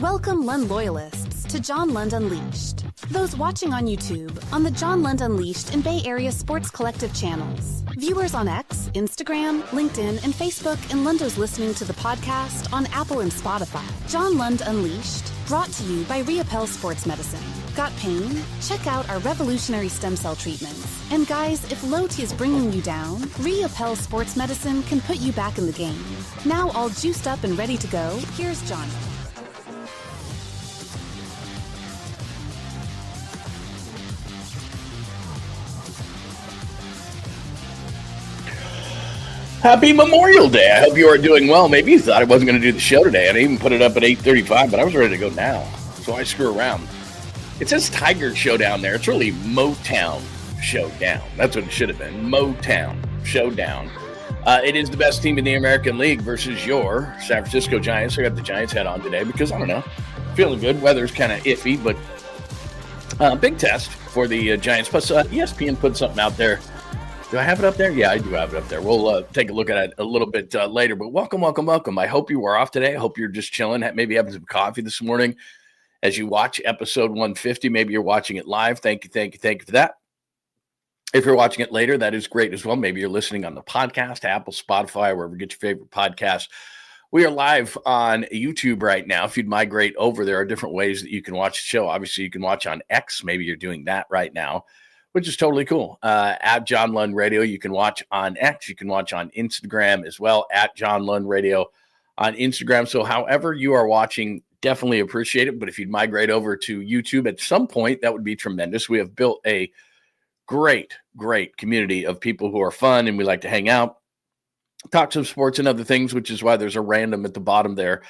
Welcome Lund loyalists to John Lund Unleashed. Those watching on YouTube, on the John Lund Unleashed and Bay Area Sports Collective channels. Viewers on X, Instagram, LinkedIn, and Facebook, and Lunders listening to the podcast on Apple and Spotify. John Lund Unleashed, brought to you by Reapel Sports Medicine. Got pain? Check out our revolutionary stem cell treatments. And guys, if low T is bringing you down, Reapel Sports Medicine can put you back in the game. Now all juiced up and ready to go, here's John. Happy Memorial Day. I hope you are doing well. Maybe you thought I wasn't going to do the show today. I didn't even put it up at 8:35, but I was ready to go now. So I screw around. It says Tiger Showdown there. It's really Motown Showdown. That's what it should have been. Motown Showdown. It is the best team in the American League versus your San Francisco Giants. I got the Giants hat on today because, I don't know, feeling good. Weather's kind of iffy, but big test for the Giants. Plus, ESPN put something out there. Do I have it up there? Yeah, I do have it up there. We'll take a look at it a little bit later. But welcome. I hope you were off today. I hope you're just chilling, maybe having some coffee this morning as you watch episode 150. Maybe you're watching it live. Thank you for that. If you're watching it later, that is great as well. Maybe you're listening on the podcast, Apple, Spotify, wherever you get your favorite podcast. We are live on YouTube right now. If you'd migrate over, there are different ways that you can watch the show. Obviously, you can watch on X. Maybe you're doing that right now, which is totally cool. At John Lund Radio, you can watch on X. You can watch on Instagram as well, at John Lund Radio on Instagram. So however you are watching, definitely appreciate it. But if you'd migrate over to YouTube at some point, that would be tremendous. We have built a great community of people who are fun, and we like to hang out, talk some sports and other things, which is why there's a random at the bottom there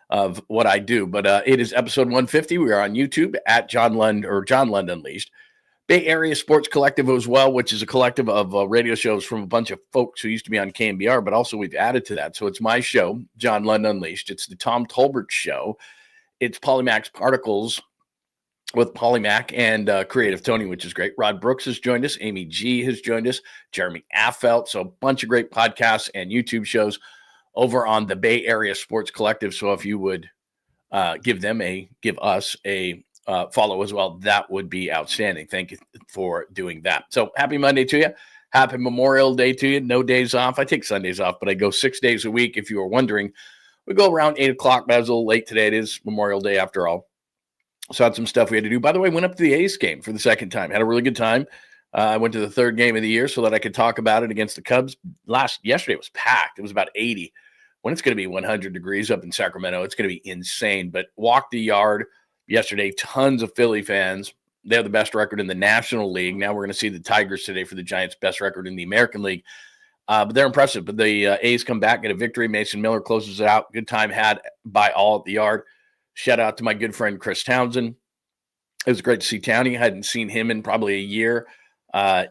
of what I do. But it is episode 150. We are on YouTube at John Lund or John Lund Unleashed. Bay Area Sports Collective as well, which is a collective of radio shows from a bunch of folks who used to be on KMBR, but also we've added to that. So it's my show, John Lund Unleashed. It's the Tom Tolbert Show. It's Polymax Particles with Polymac and Creative Tony, which is great. Rod Brooks has joined us. Amy G has joined us. Jeremy Affelt. So a bunch of great podcasts and YouTube shows over on the Bay Area Sports Collective. So if you would give us a follow as well, that would be outstanding. Thank you for doing that. So happy Monday to you. Happy Memorial Day to you. No days off. I take Sundays off, but I go 6 days a week. If you were wondering, we go around 8 o'clock, but I was a little late today. It is Memorial Day after all. So I had some stuff we had to do. By the way, went up to the A's game for the second time. Had a really good time. I went to the third game of the year so that I could talk about it against the Cubs. Yesterday was packed. It was about 80. When it's going to be 100 degrees up in Sacramento, it's going to be insane. But walked the yard yesterday, tons of Philly fans. They have the best record in the National League. Now we're going to see the Tigers today for the Giants' best record in the American League. But they're impressive. But the A's come back, get a victory. Mason Miller closes it out. Good time had by all at the yard. Shout out to my good friend Chris Townsend. It was great to see Townie. I hadn't seen him in probably a year.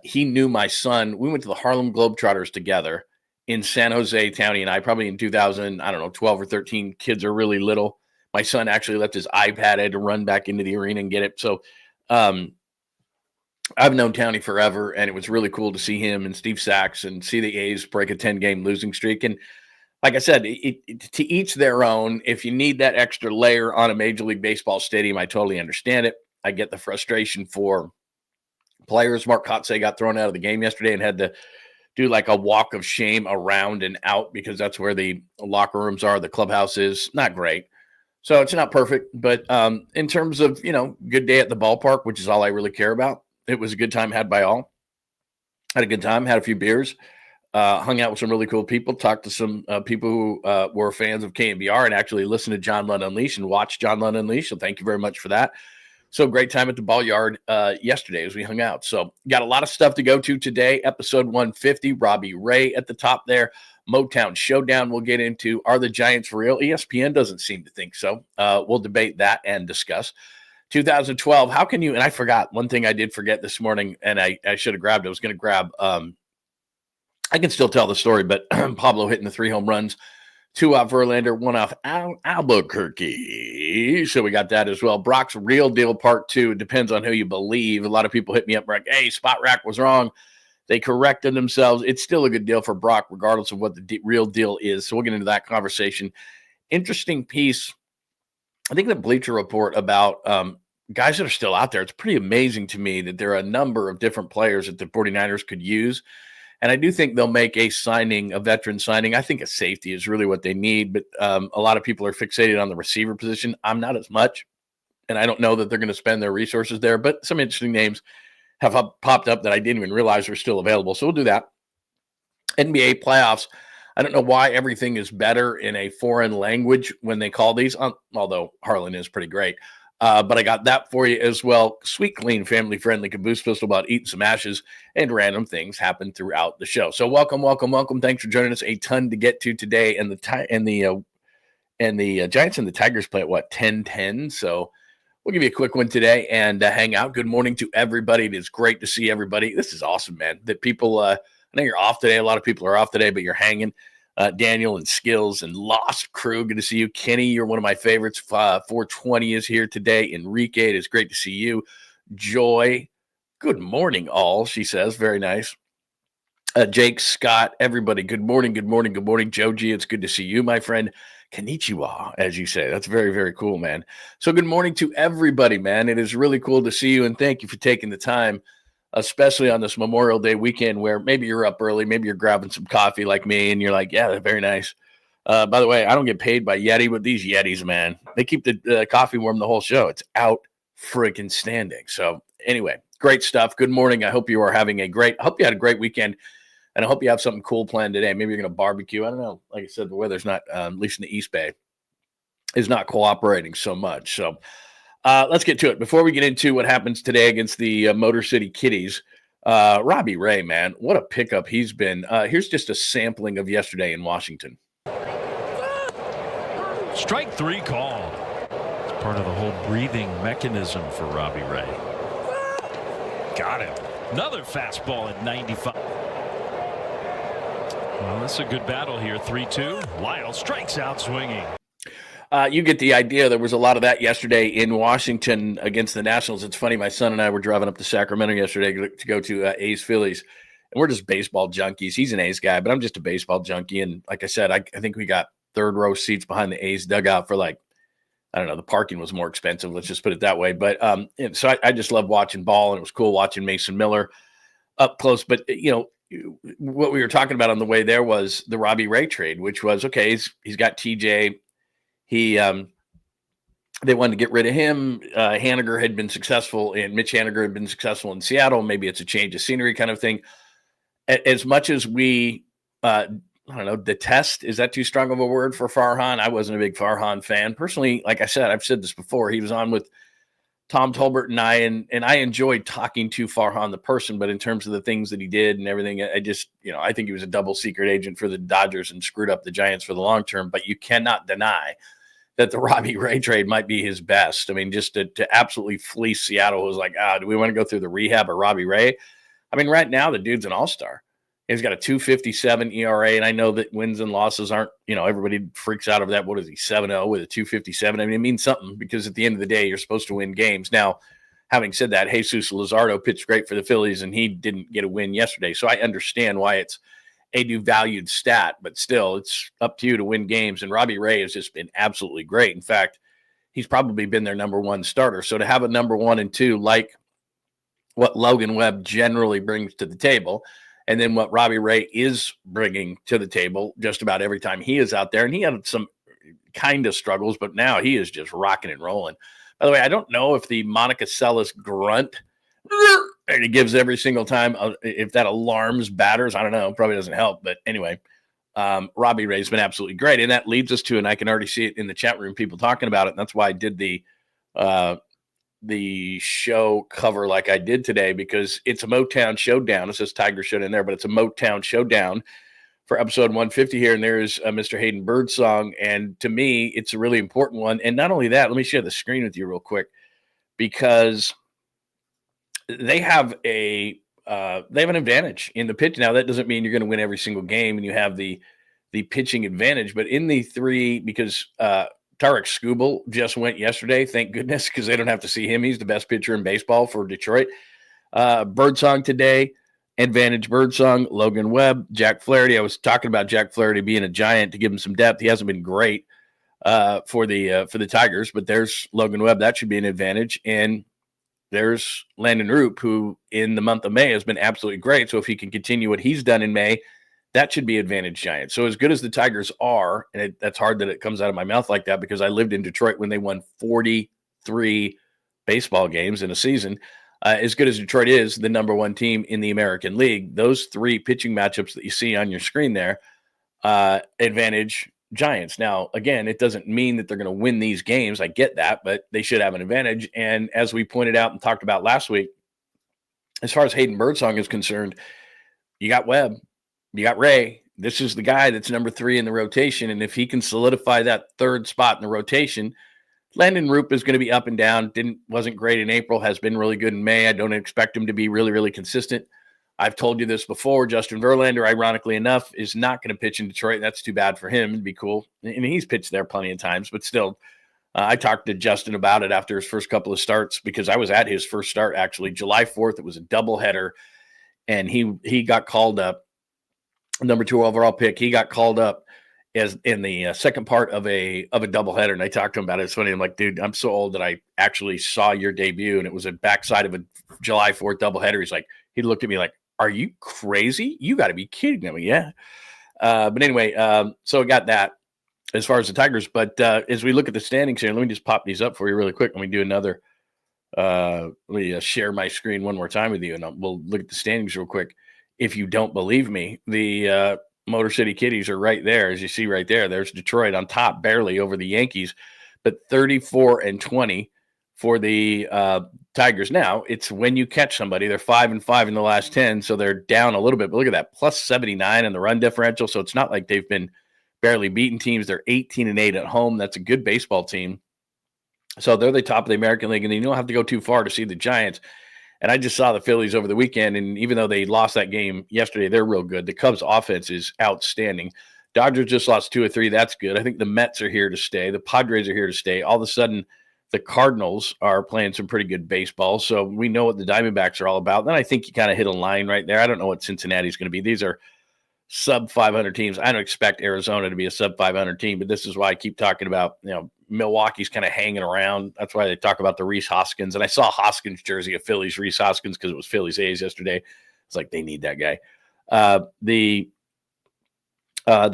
He knew my son. We went to the Harlem Globetrotters together in San Jose, Townie and I, probably in 12 or 13. Kids are really little. My son actually left his iPad. I had to run back into the arena and get it. So I've known Townie forever, and it was really cool to see him and Steve Sachs and see the A's break a 10-game losing streak. And like I said, to each their own. If you need that extra layer on a Major League Baseball stadium, I totally understand it. I get the frustration for players. Mark Kotsay got thrown out of the game yesterday and had to do like a walk of shame around and out because that's where the locker rooms are. The clubhouse is not great. So it's not perfect. But in terms of, good day at the ballpark, which is all I really care about, it was a good time had by all. Had a good time, had a few beers. Hung out with some really cool people, talked to some people who were fans of KMBR and actually listened to John Lund Unleashed and watched John Lund Unleashed. So thank you very much for that. So great time at the ball yard yesterday as we hung out. So got a lot of stuff to go to today. Episode 150, Robbie Ray at the top there. Motown Showdown we'll get into. Are the Giants for real? ESPN doesn't seem to think so. We'll debate that and discuss. 2012, how can you, and I forgot, one thing I did forget this morning, and I should have grabbed it. I was going to grab I can still tell the story, but Pablo hitting the 3 home runs, 2 off Verlander, 1 off Albuquerque. So we got that as well. Brock's Real Deal Part 2. It depends on who you believe. A lot of people hit me up like, hey, Spot Rack was wrong. They corrected themselves. It's still a good deal for Brock, regardless of what the real deal is. So we'll get into that conversation. Interesting piece I think the Bleacher Report about guys that are still out there, it's pretty amazing to me that there are a number of different players that the 49ers could use. And I do think they'll make a veteran signing. I think a safety is really what they need, but a lot of people are fixated on the receiver position. I'm not as much, and I don't know that they're going to spend their resources there, but some interesting names have popped up that I didn't even realize were still available. So we'll do that. NBA playoffs. I don't know why everything is better in a foreign language when they call these, although Harlan is pretty great. But I got that for you as well. Sweet, clean, family-friendly caboose pistol about eating some ashes, and random things happen throughout the show. So welcome. Thanks for joining us. A ton to get to today, and the Giants and the Tigers play at 10:10. So we'll give you a quick one today and hang out. Good morning to everybody. It is great to see everybody. This is awesome, man. That people. I know you're off today. A lot of people are off today, but you're hanging. Daniel and Skills and Lost Crew, good to see you. Kenny, you're one of my favorites. 420 is here today. Enrique, it is great to see you. Joy, good morning, all, she says. Very nice. Jake, Scott, everybody, good morning. Joji, it's good to see you, my friend. Konnichiwa, as you say. That's very, very cool, man. So good morning to everybody, man. It is really cool to see you, and thank you for taking the time, especially on this Memorial Day weekend where maybe you're up early, maybe you're grabbing some coffee like me, and you're like, yeah, very nice. By the way, I don't get paid by Yeti, but these Yetis, man, they keep the coffee warm the whole show. It's out freaking standing. So anyway, great stuff. Good morning. I hope you are having I hope you had a great weekend, and I hope you have something cool planned today. Maybe you're going to barbecue. I don't know. Like I said, the weather's not, at least in the East Bay, is not cooperating so much. So let's get to it. Before we get into what happens today against the Motor City Kitties, Robbie Ray, man, what a pickup he's been. Here's just a sampling of yesterday in Washington. Strike three call. It's part of the whole breathing mechanism for Robbie Ray. Got him. Another fastball at 95. Well, that's a good battle here. 3-2. Lyle strikes out swinging. You get the idea. There was a lot of that yesterday in Washington against the Nationals. It's funny. My son and I were driving up to Sacramento yesterday to go to A's Phillies, and we're just baseball junkies. He's an A's guy, but I'm just a baseball junkie. And like I said, I think we got third row seats behind the A's dugout for I don't know, the parking was more expensive. Let's just put it that way. But so I just love watching ball, and it was cool watching Mason Miller up close. But, what we were talking about on the way there was the Robbie Ray trade, which was, okay, he's got TJ. They wanted to get rid of him. Mitch Haniger had been successful in Seattle. Maybe it's a change of scenery kind of thing. As much as we, I don't know, detest, is that too strong of a word for Farhan? I wasn't a big Farhan fan. Personally, like I said, I've said this before, he was on with Tom Tolbert and I, and I enjoyed talking to Farhan, the person, but in terms of the things that he did and everything, I just, I think he was a double secret agent for the Dodgers and screwed up the Giants for the long term, but you cannot deny that the Robbie Ray trade might be his best. I mean, just to absolutely fleece Seattle was like, do we want to go through the rehab of Robbie Ray? I mean, right now, the dude's an all-star. He's got a 2.57 ERA, and I know that wins and losses aren't, everybody freaks out over that. What is he, 7-0 with a 2.57? I mean, it means something because at the end of the day, you're supposed to win games. Now, having said that, Jesus Luzardo pitched great for the Phillies, and he didn't get a win yesterday. So I understand why it's a devalued stat, but still, it's up to you to win games. And Robbie Ray has just been absolutely great. In fact, he's probably been their number one starter. So to have a number 1 and 2, like what Logan Webb generally brings to the table, and then what Robbie Ray is bringing to the table just about every time he is out there, and he had some kind of struggles, but now he is just rocking and rolling. By the way, I don't know if the Monica Seles grunt and he gives every single time, if that alarms batters, I don't know, probably doesn't help. But anyway, Robbie Ray's been absolutely great. And that leads us to, and I can already see it in the chat room, people talking about it. And that's why I did the show cover like I did today, because it's a Motown Showdown. It says Tiger Showdown there, but it's a Motown Showdown for episode 150 here. And there's Mr. Hayden Birdsong. And to me, it's a really important one. And not only that, let me share the screen with you real quick, because they have an advantage in the pitch. Now, that doesn't mean you're going to win every single game and you have the pitching advantage, but in the three, because Tarek Skubal just went yesterday, thank goodness, because they don't have to see him. He's the best pitcher in baseball for Detroit. Birdsong today, advantage Birdsong, Logan Webb, Jack Flaherty. I was talking about Jack Flaherty being a giant to give him some depth. He hasn't been great. for the Tigers. But there's Logan Webb. That should be an advantage. And there's Landon Roop, who in the month of May has been absolutely great. So if he can continue what he's done in May, that should be advantage Giants. So as good as the Tigers are, and that's hard that it comes out of my mouth like that because I lived in Detroit when they won 43 baseball games in a season. As good as Detroit is, the number one team in the American League, those three pitching matchups that you see on your screen there, advantage Giants. Now, again, it doesn't mean that they're going to win these games. I get that, but they should have an advantage. And as we pointed out and talked about last week, as far as Hayden Birdsong is concerned, you got Webb, you got Ray. This is the guy that's number 3 in the rotation. And if he can solidify that third spot in the rotation, Landon Roop is going to be up and down. Wasn't great in April, has been really good in May. I don't expect him to be really, really consistent. I've told you this before. Justin Verlander, ironically enough, is not going to pitch in Detroit. That's too bad for him. It'd be cool. And he's pitched there plenty of times, but still, I talked to Justin about it after his first couple of starts because I was at his first start, actually. July 4th, it was a doubleheader, and he got called up, number 2 overall pick. He got called up as in the second part of a doubleheader, and I talked to him about it. It's funny. I'm like, dude, I'm so old that I actually saw your debut, and it was a backside of a July 4th doubleheader. He's like, he looked at me like, are you crazy? You got to be kidding me. Yeah. But anyway, so I got that as far as the Tigers. But as we look at the standings here, let me just pop these up for you really quick. Let me do another. Let me share my screen one more time with you, and we'll look at the standings real quick. If you don't believe me, the Motor City Kitties are right there. As you see right there, there's Detroit on top, barely over the Yankees, but 34-20 for the Tigers. Now, it's when you catch somebody. They're 5-5 in the last 10, so they're down a little bit. But look at that, plus 79 in the run differential. So it's not like they've been barely beaten teams. They're 18-8 at home. That's a good baseball team. So they're the top of the American League, and you don't have to go too far to see the Giants. And I just saw the Phillies over the weekend, and even though they lost that game yesterday, they're real good. The Cubs' offense is outstanding. Dodgers just lost 2 or 3. That's good. I think the Mets are here to stay. The Padres are here to stay. All of a sudden, the Cardinals are playing some pretty good baseball, so we know what the Diamondbacks are all about. Then I think you kind of hit a line right there. I don't know what Cincinnati's going to be. These are sub-500 teams. I don't expect Arizona to be a sub-500 team, but this is why I keep talking about, Milwaukee's kind of hanging around. That's why they talk about the Rhys Hoskins. And I saw Hoskins jersey of Phillies, Rhys Hoskins, because it was Phillies A's yesterday. It's like they need that guy. The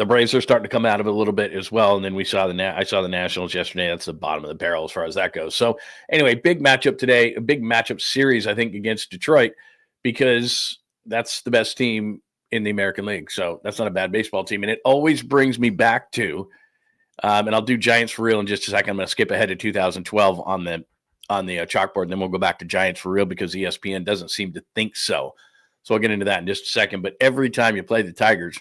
Braves are starting to come out of it a little bit as well. And then I saw the Nationals yesterday. That's the bottom of the barrel as far as that goes. So anyway, big matchup today, a big matchup series, I think, against Detroit, because that's the best team in the American League. So that's not a bad baseball team. And it always brings me back to, and I'll do Giants for real in just a second. I'm going to skip ahead to 2012 on the chalkboard, and then we'll go back to Giants for real because ESPN doesn't seem to think so. So I'll get into that in just a second. But every time you play the Tigers,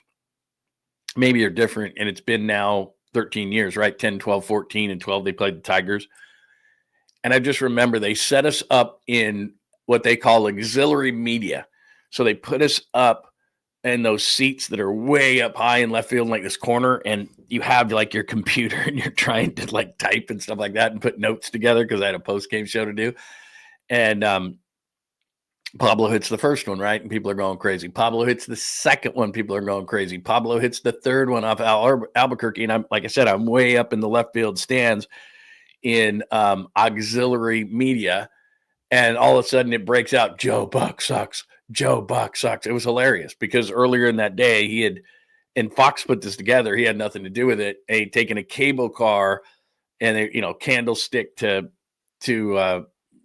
maybe you're different, and it's been now 13 years, right? 10, 12, 14, and 12, they played the Tigers. And I just remember they set us up in what they call auxiliary media. So they put us up in those seats that are way up high in left field in like this corner, and you have like your computer and you're trying to like type and stuff like that and put notes together because I had a post-game show to do. And Pablo hits the first one, right? And people are going crazy. Pablo hits the second one. People are going crazy. Pablo hits the third one off Albuquerque. And like I said, I'm way up in the left field stands in auxiliary media. And all of a sudden it breaks out, Joe Buck sucks. Joe Buck sucks. It was hilarious because earlier in that day and Fox put this together. He had nothing to do with it. He'd taken a cable car and candlestick to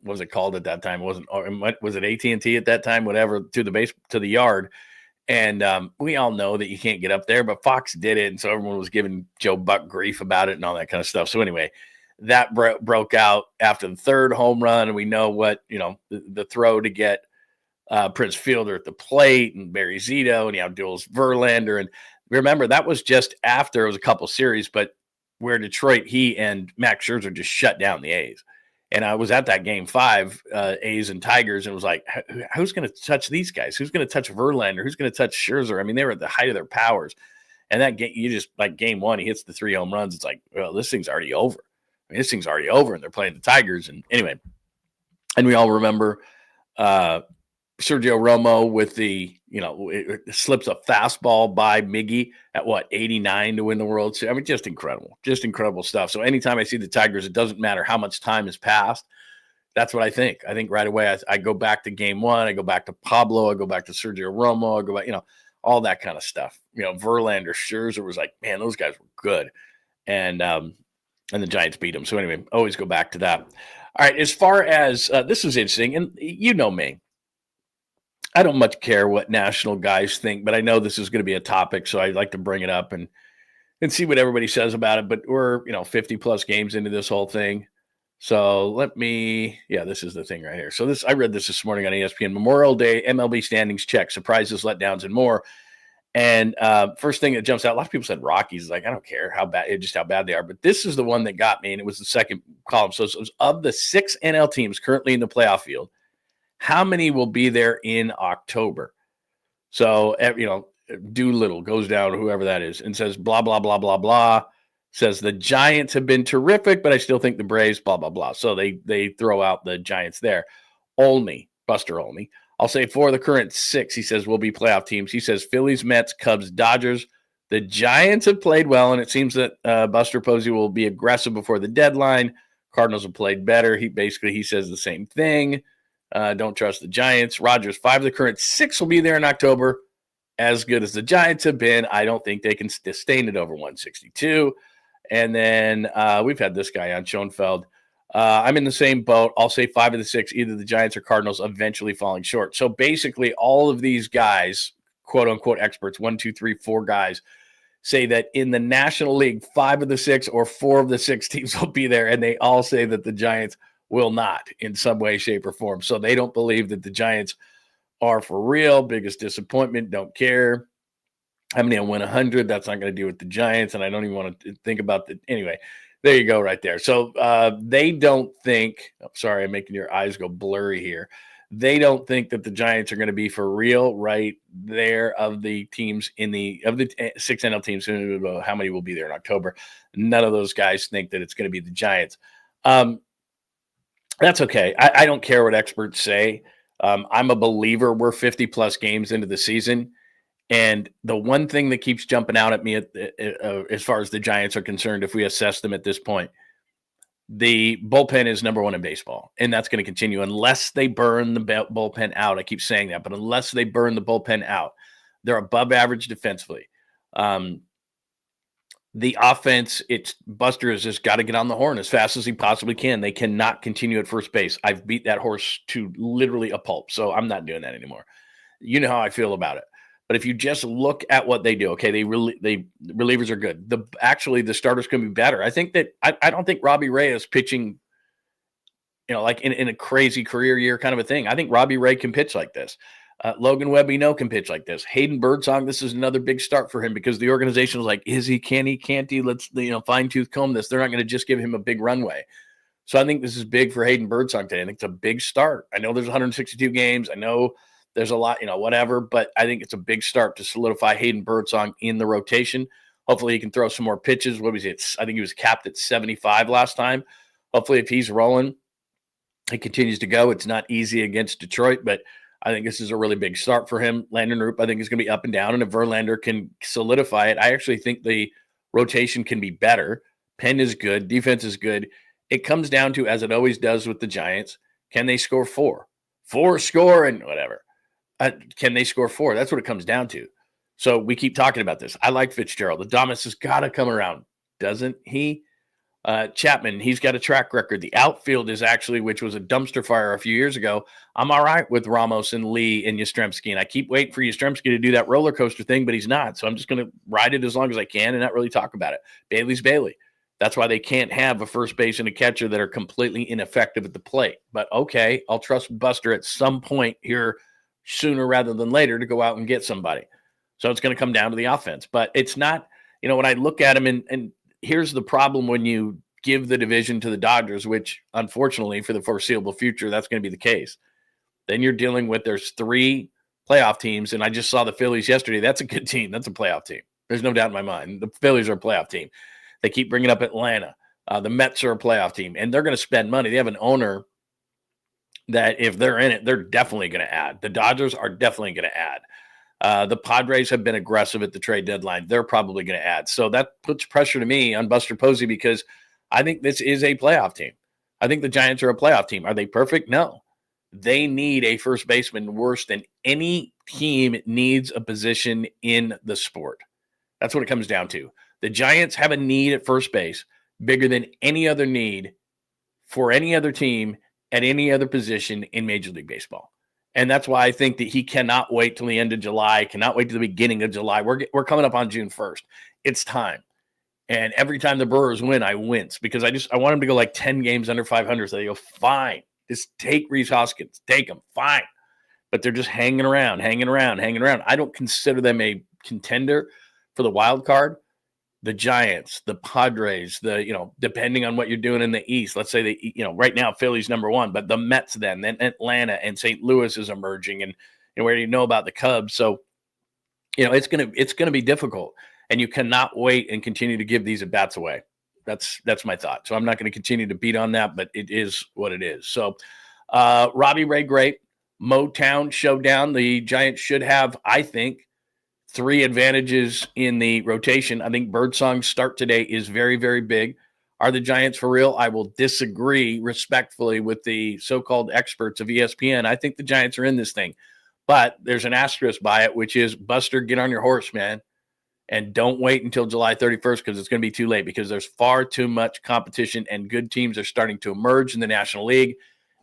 what was it called at that time? Was it AT&T at that time? Whatever, to the yard. And we all know that you can't get up there, but Fox did it. And so everyone was giving Joe Buck grief about it and all that kind of stuff. So anyway, that broke out after the third home run. And we know what, the throw to get Prince Fielder at the plate and Barry Zito and he outduels Verlander. And remember, that was just after it was a couple series, but where Detroit, he and Max Scherzer just shut down the A's. And I was at that game 5, A's and Tigers, and it was like, who's going to touch these guys? Who's going to touch Verlander? Who's going to touch Scherzer? I mean, they were at the height of their powers. And that game, you just like game 1, he hits the 3 home runs. It's like, well, this thing's already over. I mean, this thing's already over, and they're playing the Tigers. And anyway, and we all remember Sergio Romo with it slips a fastball by Miggy at 89 to win the World Series. I mean, just incredible stuff. So anytime I see the Tigers, it doesn't matter how much time has passed. That's what I think. I think right away I go back to game one. I go back to Pablo. I go back to Sergio Romo. I go back, all that kind of stuff. Verlander, Scherzer was like, man, those guys were good. And the Giants beat them. So anyway, always go back to that. All right, as far as this is interesting, and you know me. I don't much care what national guys think, but I know this is going to be a topic, so I'd like to bring it up and see what everybody says about it. But we're 50-plus games into this whole thing. So this is the thing right here. So I read this morning on ESPN. Memorial Day, MLB standings check, surprises, letdowns, and more. And first thing that jumps out, a lot of people said Rockies. Like, I don't care how bad they are. But this is the one that got me, and it was the second column. So it was of the 6 NL teams currently in the playoff field, how many will be there in October? So, Doolittle goes down, whoever that is, and says, blah, blah, blah, blah, blah. Says the Giants have been terrific, but I still think the Braves, blah, blah, blah. So they throw out the Giants there. Buster Olney. I'll say 4 of the current 6, he says, will be playoff teams. He says Phillies, Mets, Cubs, Dodgers. The Giants have played well, and it seems that Buster Posey will be aggressive before the deadline. Cardinals have played better. He says the same thing. Don't trust the Giants. Rogers, 5 of the current 6 will be there in October. As good as the Giants have been, I don't think they can sustain it over 162. And then we've had this guy on, Schoenfeld. I'm in the same boat. I'll say 5 of the 6, either the Giants or Cardinals, eventually falling short. So basically all of these guys, quote unquote experts, 1, 2, 3, 4 guys, say that in the National League, 5 of the 6 or 4 of the 6 teams will be there. And they all say that the Giants will not in some way, shape, or form. So they don't believe that the Giants are for real. Biggest disappointment. Don't care. How many will win 100? That's not going to do with the Giants. And I don't even want to think about that. Anyway, there you go right there. So they don't think, sorry, I'm making your eyes go blurry here. They don't think that the Giants are going to be for real right there of the teams of the 6 NL teams. How many will be there in October? None of those guys think that it's going to be the Giants. That's okay. I don't care what experts say. I'm a believer we're 50-plus games into the season. And the one thing that keeps jumping out at me as far as the Giants are concerned, if we assess them at this point, the bullpen is number 1 in baseball. And that's going to continue unless they burn the bullpen out. I keep saying that. But unless they burn the bullpen out, they're above average defensively. The offense, Buster has just got to get on the horn as fast as he possibly can. They cannot continue at first base. I've beat that horse to literally a pulp, so I'm not doing that anymore. You know how I feel about it. But if you just look at what they do, okay, the relievers are good. The starters can be better. I think that I don't think Robbie Ray is pitching, like in a crazy career year kind of a thing. I think Robbie Ray can pitch like this. Logan Webb, can pitch like this. Hayden Birdsong, this is another big start for him because the organization was like, is he, can he, can't he? Let's, fine tooth comb this. They're not going to just give him a big runway. So I think this is big for Hayden Birdsong today. I think it's a big start. I know there's 162 games. I know there's a lot, whatever, but I think it's a big start to solidify Hayden Birdsong in the rotation. Hopefully he can throw some more pitches. What was it? I think he was capped at 75 last time. Hopefully if he's rolling, he continues to go. It's not easy against Detroit, but I think this is a really big start for him. Landon Roop, I think, is going to be up and down. And if Verlander can solidify it, I actually think the rotation can be better. Penn is good. Defense is good. It comes down to, as it always does with the Giants, can they score 4? 4 score and whatever. Can they score 4? That's what it comes down to. So we keep talking about this. I like Fitzgerald. Adames has got to come around. Doesn't he? Chapman, he's got a track record. The outfield is actually, which was a dumpster fire a few years ago. I'm all right with Ramos and Lee and Yastrzemski, and I keep waiting for Yastrzemski to do that roller coaster thing, but he's not. So I'm just going to ride it as long as I can and not really talk about it. Bailey's Bailey. That's why they can't have a first base and a catcher that are completely ineffective at the plate. But okay, I'll trust Buster at some point here sooner rather than later to go out and get somebody. So it's going to come down to the offense. But it's not, when I look at him and here's the problem when you give the division to the Dodgers, which unfortunately for the foreseeable future, that's going to be the case. Then you're dealing with there's 3 playoff teams. And I just saw the Phillies yesterday. That's a good team. That's a playoff team. There's no doubt in my mind. The Phillies are a playoff team. They keep bringing up Atlanta. The Mets are a playoff team and they're going to spend money. They have an owner that if they're in it, they're definitely going to add. The Dodgers are definitely going to add. The Padres have been aggressive at the trade deadline. They're probably going to add. So that puts pressure to me on Buster Posey because I think this is a playoff team. I think the Giants are a playoff team. Are they perfect? No. They need a first baseman worse than any team needs a position in the sport. That's what it comes down to. The Giants have a need at first base bigger than any other need for any other team at any other position in Major League Baseball. And that's why I think that he cannot wait till the end of July, cannot wait to the beginning of July. We're coming up on June 1st. It's time. And every time the Brewers win, I wince because I want them to go like 10 games under 500. So they go, fine. Just take Rhys Hoskins. Take him. Fine. But they're just hanging around. I don't consider them a contender for the wild card. The Giants, the Padres, depending on what you're doing in the East, let's say right now Philly's number one, but the Mets then Atlanta and St. Louis is emerging, and we already know about the Cubs. So, it's gonna be difficult, and you cannot wait and continue to give these at bats away. That's my thought. So I'm not going to continue to beat on that, but it is what it is. So, Robbie Ray, great. Motown, Showdown. The Giants should have, I think, 3 advantages in the rotation. I think Birdsong's start today is very, very big. Are the Giants for real? I will disagree respectfully with the so-called experts of ESPN. I think the Giants are in this thing. But there's an asterisk by it, which is, Buster, get on your horse, man. And don't wait until July 31st because it's going to be too late because there's far too much competition and good teams are starting to emerge in the National League.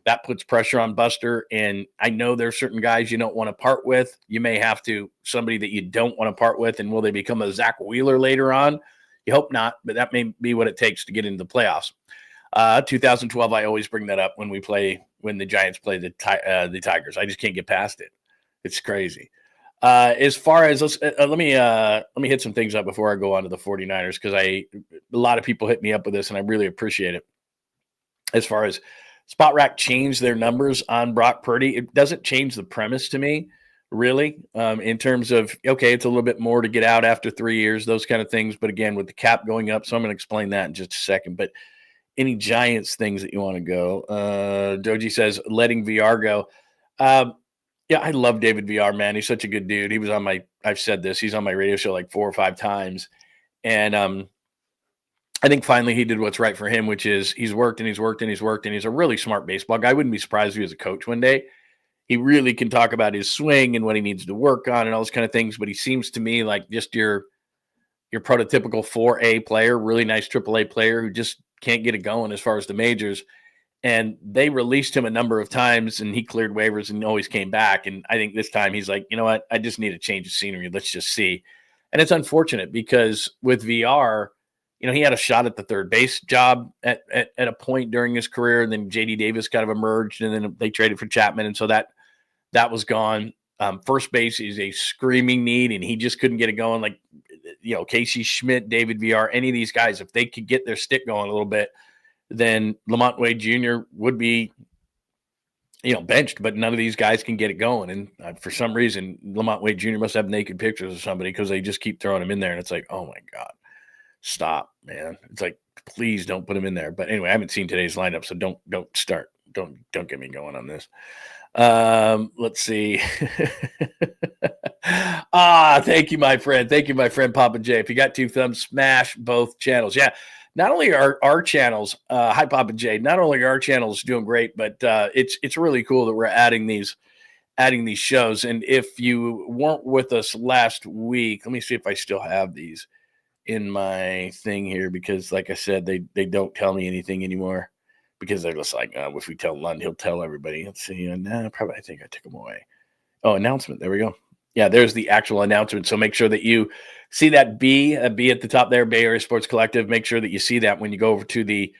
That puts pressure on Buster, and I know there's certain guys you don't want to part with. You may have to, somebody that you don't want to part with, and will they become a Zach Wheeler later on? You hope not, but that may be what it takes to get into the playoffs. 2012, I always bring that up when the Giants play the Tigers. I just can't get past it. It's crazy. As far as let me hit some things up before I go on to the 49ers because a lot of people hit me up with this, and I really appreciate it. As far as Spot Rack changed their numbers on Brock Purdy. It doesn't change the premise to me, really, in terms of, okay, it's a little bit more to get out after 3 years, those kind of things. But again, with the cap going up, so I'm going to explain that in just a second. But any Giants things that you want to go? Doji says, letting VR go. Yeah, I love David VR, man. He's such a good dude. He was on I've said this, he's on my radio show like 4 or 5 times. And I think finally he did what's right for him, which is he's worked and he's a really smart baseball guy. I wouldn't be surprised if he was a coach one day. He really can talk about his swing and what he needs to work on and all those kind of things. But he seems to me like just your prototypical 4A player, really nice AAA player who just can't get it going as far as the majors. And they released him a number of times and he cleared waivers and always came back. And I think this time he's like, you know what? I just need a change of scenery. Let's just see. And it's unfortunate because with VR, he had a shot at the third base job at a point during his career. And then JD Davis kind of emerged and then they traded for Chapman. And so that was gone. First base is a screaming need and he just couldn't get it going. Like, Casey Schmidt, David VR, any of these guys, if they could get their stick going a little bit, then Lamont Wade Jr. would be, benched, but none of these guys can get it going. And for some reason, Lamont Wade Jr. must have naked pictures of somebody because they just keep throwing him in there. And it's like, oh my God. Stop, man. It's like, please don't put him in there. But anyway, I haven't seen today's lineup, so don't start. Don't get me going on this. Let's see. Thank you, my friend Papa J. If you got 2 thumbs, smash both channels. Yeah. Not only are our channels, hi Papa J, not only are our channels doing great, but it's really cool that we're adding these shows. And if you weren't with us last week, let me see if I still have these in my thing here because like I said, they don't tell me anything anymore because they're just like, if we tell Lund, he'll tell everybody. Let's see. Probably I think I took them away. Oh, announcement. There we go. Yeah, there's the actual announcement. So make sure that you see that B at the top there, Bay Area Sports Collective. Make sure that you see that when you go over to the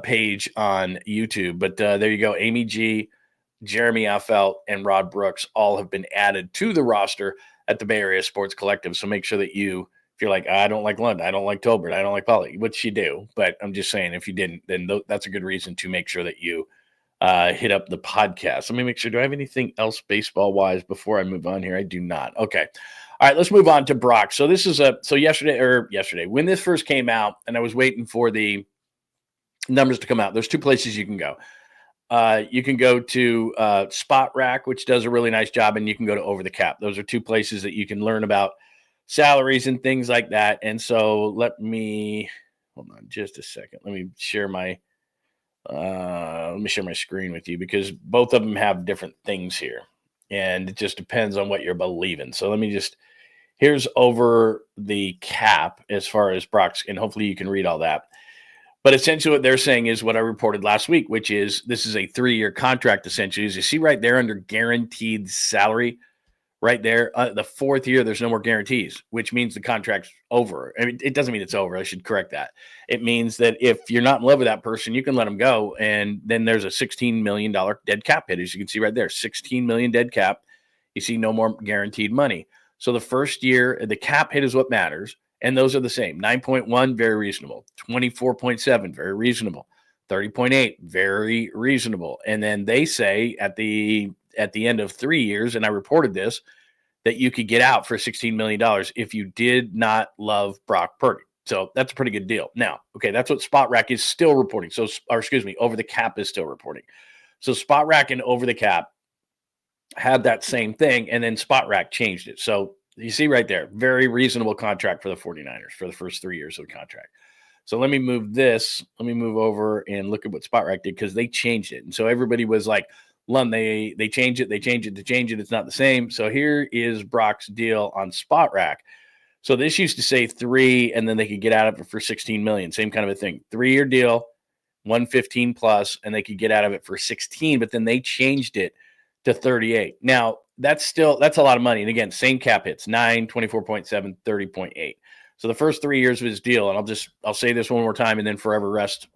page on YouTube. But there you go. Amy G, Jeremy Affelt, and Rod Brooks all have been added to the roster at the Bay Area Sports Collective. So make sure that if you're like, I don't like Lund, I don't like Tolbert, I don't like Pauly, which you do. But I'm just saying, if you didn't, then that's a good reason to make sure that you hit up the podcast. Let me make sure. Do I have anything else baseball-wise before I move on here? I do not. Okay. All right, let's move on to Brock. So this is yesterday, when this first came out, and I was waiting for the numbers to come out, there's 2 places you can go. You can go to Spot Rack, which does a really nice job, and you can go to Over the Cap. Those are two places that you can learn about salaries and things like that. And so let me hold on just a second. Let me share my screen with you because both of them have different things here, and it just depends on what you're believing. So let me just here's Over the Cap as far as Brock's, and hopefully you can read all that. But essentially what they're saying is what I reported last week, which is this is a 3-year contract essentially. As you see right there under guaranteed salary, right there, the 4th year, there's no more guarantees, which means the contract's over. I mean, it doesn't mean it's over. I should correct that. It means that if you're not in love with that person, you can let them go. And then there's a $16 million dead cap hit, as you can see right there, $16 million dead cap. You see no more guaranteed money. So the first year, the cap hit is what matters. And those are the same. 9.1, very reasonable. 24.7, very reasonable. 30.8, very reasonable. And then they say at the end of 3 years, and I reported this, that you could get out for $16 million if you did not love Brock Purdy. So that's a pretty good deal. Now, okay, that's what Spot Rack is still reporting. So, or excuse me, Over the Cap is still reporting. So Spot Rack and Over the Cap had that same thing, and then Spot Rack changed it. So you see right there, very reasonable contract for the 49ers for the first 3 years of the contract. So let me move this. Let me move over and look at what Spot Rack did because they changed it. And so everybody was like, Lund, they change it. It's not the same. So here is Brock's deal on Spot Rack. So this used to say 3, and then they could get out of it for $16 million. Same kind of a thing. 3-year deal, 115 plus, and they could get out of it for 16. But then they changed it to 38. Now that's a lot of money. And again, same cap hits: 9, 24.7, 30.8. So the first 3 years of his deal, and I'll say this one more time, and then forever rest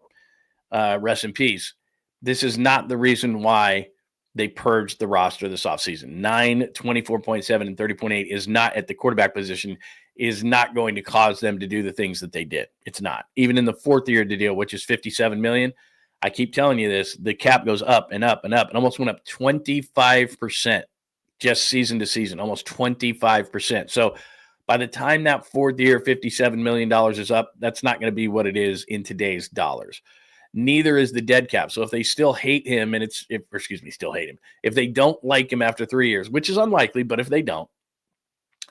in peace. This is not the reason why they purged the roster this offseason. 9, 24.7, and 30.8 is not at the quarterback position, is not going to cause them to do the things that they did. It's not. Even in the 4th year of the deal, which is $57 million, I keep telling you this, the cap goes up and up and up, and almost went up 25% just season to season, almost 25%. So by the time that 4th year, $57 million is up, that's not going to be what it is in today's dollars. Neither is the dead cap. So if they still hate him, if they don't like him after 3 years, which is unlikely, but if they don't,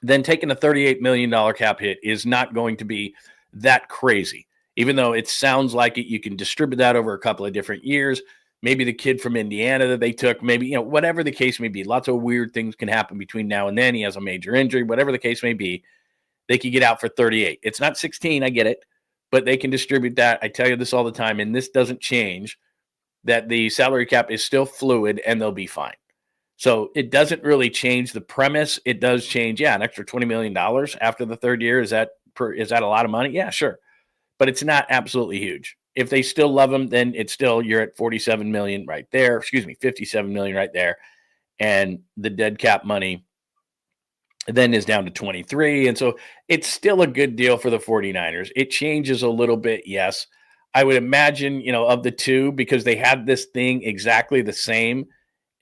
then taking a $38 million cap hit is not going to be that crazy. Even though it sounds like it, you can distribute that over a couple of different years. Maybe the kid from Indiana that they took, maybe, whatever the case may be. Lots of weird things can happen between now and then. He has a major injury, whatever the case may be. They could get out for 38. It's not 16, I get it, but they can distribute that. I tell you this all the time, and this doesn't change, that the salary cap is still fluid and they'll be fine. So it doesn't really change the premise. It does change, an extra $20 million after the 3rd year. Is that a lot of money? Yeah, sure. But it's not absolutely huge. If they still love him, then it's still, you're at $47 million right there. $57 million right there. And the dead cap money then is down to 23. And so it's still a good deal for the 49ers. It changes a little bit, yes. I would imagine, of the two, because they had this thing exactly the same,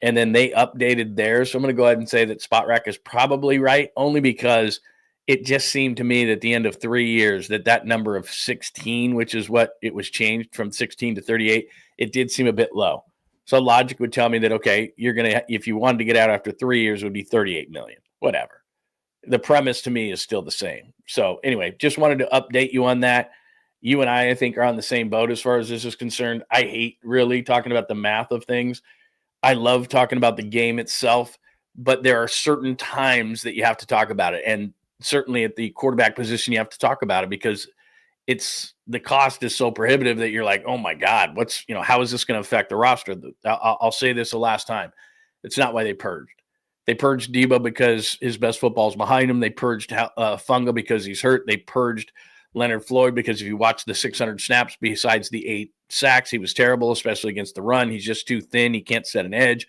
and then they updated theirs. So I'm going to go ahead and say that Spot Rack is probably right, only because it just seemed to me that at the end of 3 years that number of 16, which is what it was changed from 16 to 38, it did seem a bit low. So logic would tell me that, okay, if you wanted to get out after 3 years, it would be 38 million, whatever. The premise to me is still the same. So anyway, just wanted to update you on that. You and I think, are on the same boat as far as this is concerned. I hate really talking about the math of things. I love talking about the game itself, but there are certain times that you have to talk about it. And certainly at the quarterback position, you have to talk about it because the cost is so prohibitive that you're like, oh my God, how is this going to affect the roster? I'll say this the last time. It's not why they purged. They purged Debo because his best football is behind him. They purged Funga because he's hurt. They purged Leonard Floyd because if you watch the 600 snaps besides the 8 sacks, he was terrible, especially against the run. He's just too thin. He can't set an edge.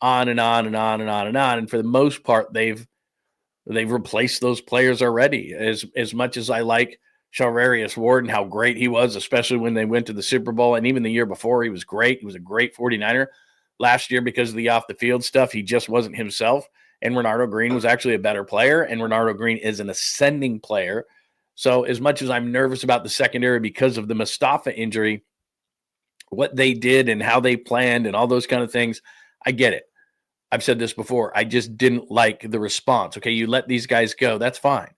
On and on and on and on and on. And for the most part, they've replaced those players already. As much as I like Charvarius Ward and how great he was, especially when they went to the Super Bowl, and even the year before, he was great. He was a great 49er. Last year, because of the off-the-field stuff, he just wasn't himself. And Renardo Green was actually a better player, and Renardo Green is an ascending player. So as much as I'm nervous about the secondary because of the Mustafa injury, what they did and how they planned and all those kind of things. I get it. I've said this before. I just didn't like the response. Okay, you let these guys go. That's fine.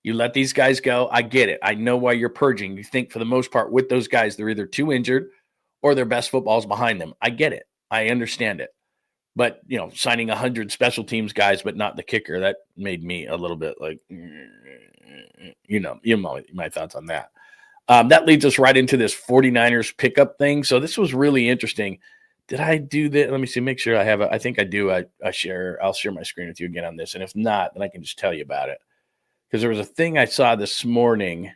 You let these guys go. I get it. I know why you're purging. You think for the most part with those guys, they're either too injured or their best football's behind them. I get it. I understand it. But, signing 100 special teams guys, but not the kicker, that made me a little bit like, my thoughts on that. That leads us right into this 49ers pickup thing. So this was really interesting. Did I do that? Let me see, make sure I have it. I think I do. I'll share my screen with you again on this. And if not, then I can just tell you about it. Because there was a thing I saw this morning,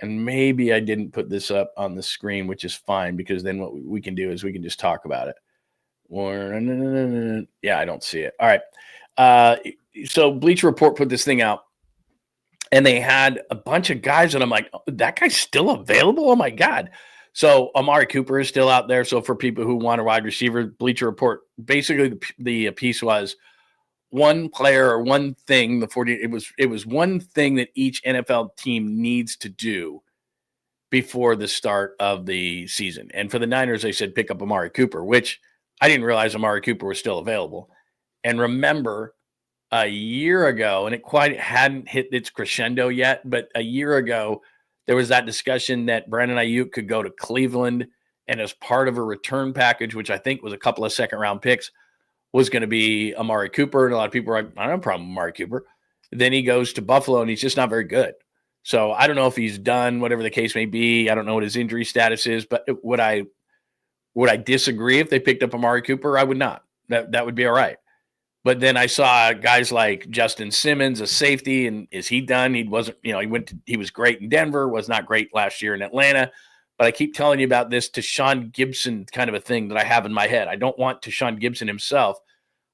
and maybe I didn't put this up on the screen, which is fine, because then what we can do is we can just talk about it. Yeah, I don't see it. All right. So Bleacher Report put this thing out, and they had a bunch of guys, and I'm like, oh, that guy's still available? Oh, my God. So Amari Cooper is still out there. So for people who want a wide receiver, Bleacher Report, basically the piece was one player or one thing, it was one thing that each NFL team needs to do before the start of the season. And for the Niners, they said pick up Amari Cooper, which I didn't realize Amari Cooper was still available. And remember, a year ago, and it quite hadn't hit its crescendo yet, but a year ago, there was that discussion that Brandon Ayuk could go to Cleveland, and as part of a return package, which I think was a couple of second-round picks, was going to be Amari Cooper. And a lot of people are like, I don't have a problem with Amari Cooper. Then he goes to Buffalo, and he's just not very good. So I don't know if he's done, whatever the case may be. I don't know what his injury status is, but would I disagree if they picked up Amari Cooper? I would not. That would be all right. But then I saw guys like Justin Simmons, a safety, and is he done? He wasn't, he was great in Denver, was not great last year in Atlanta. But I keep telling you about this Tashawn Gibson kind of a thing that I have in my head. I don't want Tashawn Gibson himself.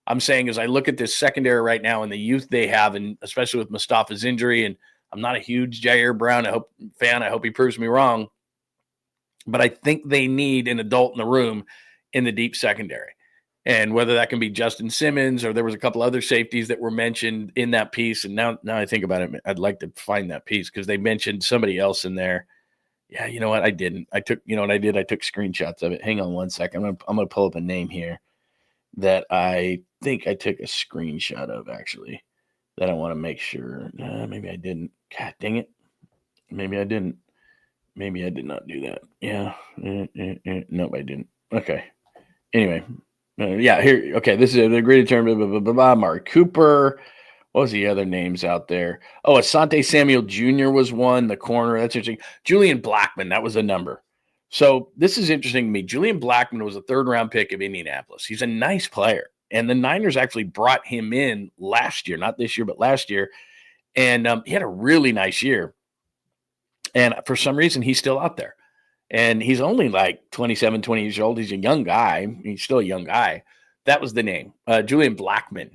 I'm saying as I look at this secondary right now and the youth they have, and especially with Mustafa's injury, and I'm not a huge Jair Brown fan. I hope he proves me wrong. But I think they need an adult in the room in the deep secondary. And whether that can be Justin Simmons, or there was a couple other safeties that were mentioned in that piece. And now I think about it, I'd like to find that piece because they mentioned somebody else in there. Yeah, you know what? I didn't. I took screenshots of it. Hang on one second. I'm going to pull up a name here that I think I took a screenshot of, actually, that I want to make sure. Maybe I didn't. God dang it. Maybe I didn't. Maybe I did not do that. Yeah. Nope, I didn't. Okay. Anyway. Here. Okay, this is an agreed term. Blah, blah, blah, blah, Mark Cooper. What was the other names out there? Oh, Asante Samuel Jr. was one, the corner. That's interesting. Julian Blackmon, that was a number. So this is interesting to me. Julian Blackmon was a third-round pick of Indianapolis. He's a nice player. And the Niners actually brought him in last year, not this year, but last year. And he had a really nice year. And for some reason, he's still out there. And he's only like 27, 20 years old. He's a young guy. He's still a young guy. That was the name. Julian Blackmon,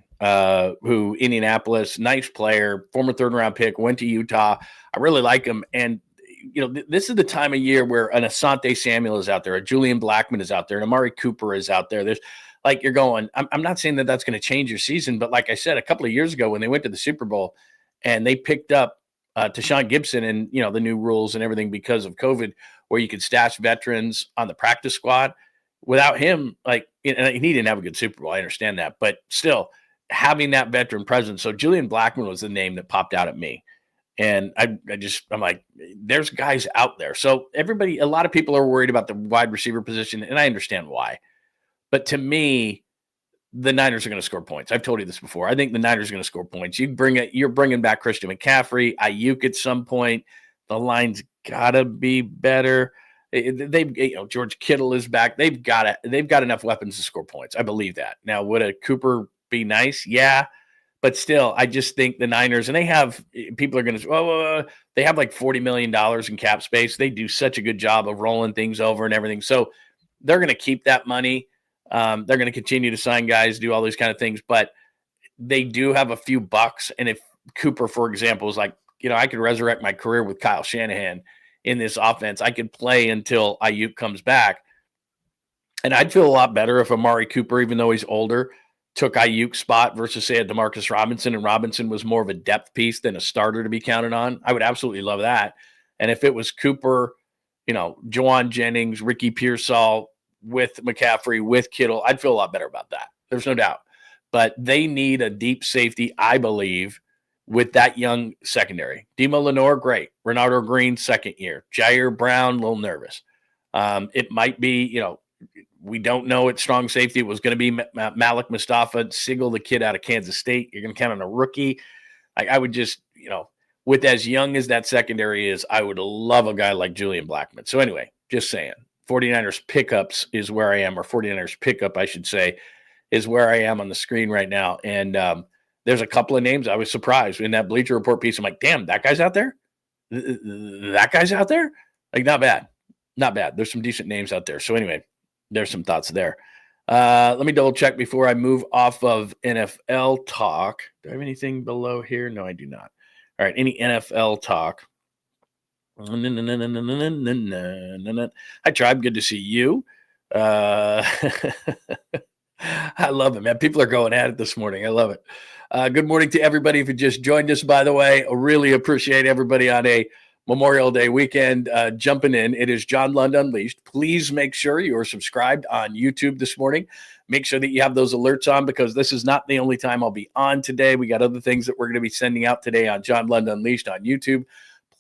who Indianapolis, nice player, former third-round pick, went to Utah. I really like him. And, this is the time of year where an Asante Samuel is out there, a Julian Blackmon is out there, and Amari Cooper is out there. There's like you're going, I'm not saying that that's going to change your season, but like I said, a couple of years ago when they went to the Super Bowl and they picked up Tashawn Gibson and, the new rules and everything because of COVID, where you could stash veterans on the practice squad. Without him, and he didn't have a good Super Bowl, I understand that, but still having that veteran presence. So Julian Blackmon was the name that popped out at me. And I'm like, there's guys out there. So a lot of people are worried about the wide receiver position, and I understand why. But to me, the Niners are going to score points. I've told you this before. I think the Niners are going to score points. You're bringing back Christian McCaffrey, Ayuk at some point. The line's gotta be better. George Kittle is back. They've got enough weapons to score points. I believe that. Now, would a Cooper be nice? Yeah. But still, I just think the Niners, and people are going to, they have like $40 million in cap space. They do such a good job of rolling things over and everything. So they're going to keep that money. They're going to continue to sign guys, do all these kind of things. But they do have a few bucks. And if Cooper, for example, is like, I could resurrect my career with Kyle Shanahan in this offense. I could play until Ayuk comes back. And I'd feel a lot better if Amari Cooper, even though he's older, took Ayuk's spot versus, say, a DeMarcus Robinson, and Robinson was more of a depth piece than a starter to be counted on. I would absolutely love that. And if it was Cooper, Jawan Jennings, Ricky Pearsall, with McCaffrey, with Kittle, I'd feel a lot better about that. There's no doubt. But they need a deep safety, I believe, with that young secondary. Demo Lenore, great. Renardo Green, second year. Jair Brown, a little nervous. It might be, we don't know at strong safety. It was going to be Malik Mustafa, Sigel, the kid out of Kansas State. You're going to count on a rookie. I would just, with as young as that secondary is, I would love a guy like Julian Blackmon. So anyway, just saying, 49ers pickups is where I am, or 49ers pickup, I should say, is where I am on the screen right now. And there's a couple of names I was surprised in that Bleacher Report piece. I'm like, damn, that guy's out there? That guy's out there? Like, not bad. Not bad. There's some decent names out there. So anyway, there's some thoughts there. Let me double check before I move off of NFL talk. Do I have anything below here? No, I do not. All right, any NFL talk? Hi, Tribe. Good to see you. I love it, man. People are going at it this morning. I love it. Good morning to everybody who just joined us, by the way. I really appreciate everybody on a Memorial Day weekend jumping in. It is John Lund Unleashed. Please make sure you are subscribed on YouTube this morning. Make sure that you have those alerts on, because this is not the only time I'll be on today. We got other things that we're going to be sending out today on John Lund Unleashed on YouTube.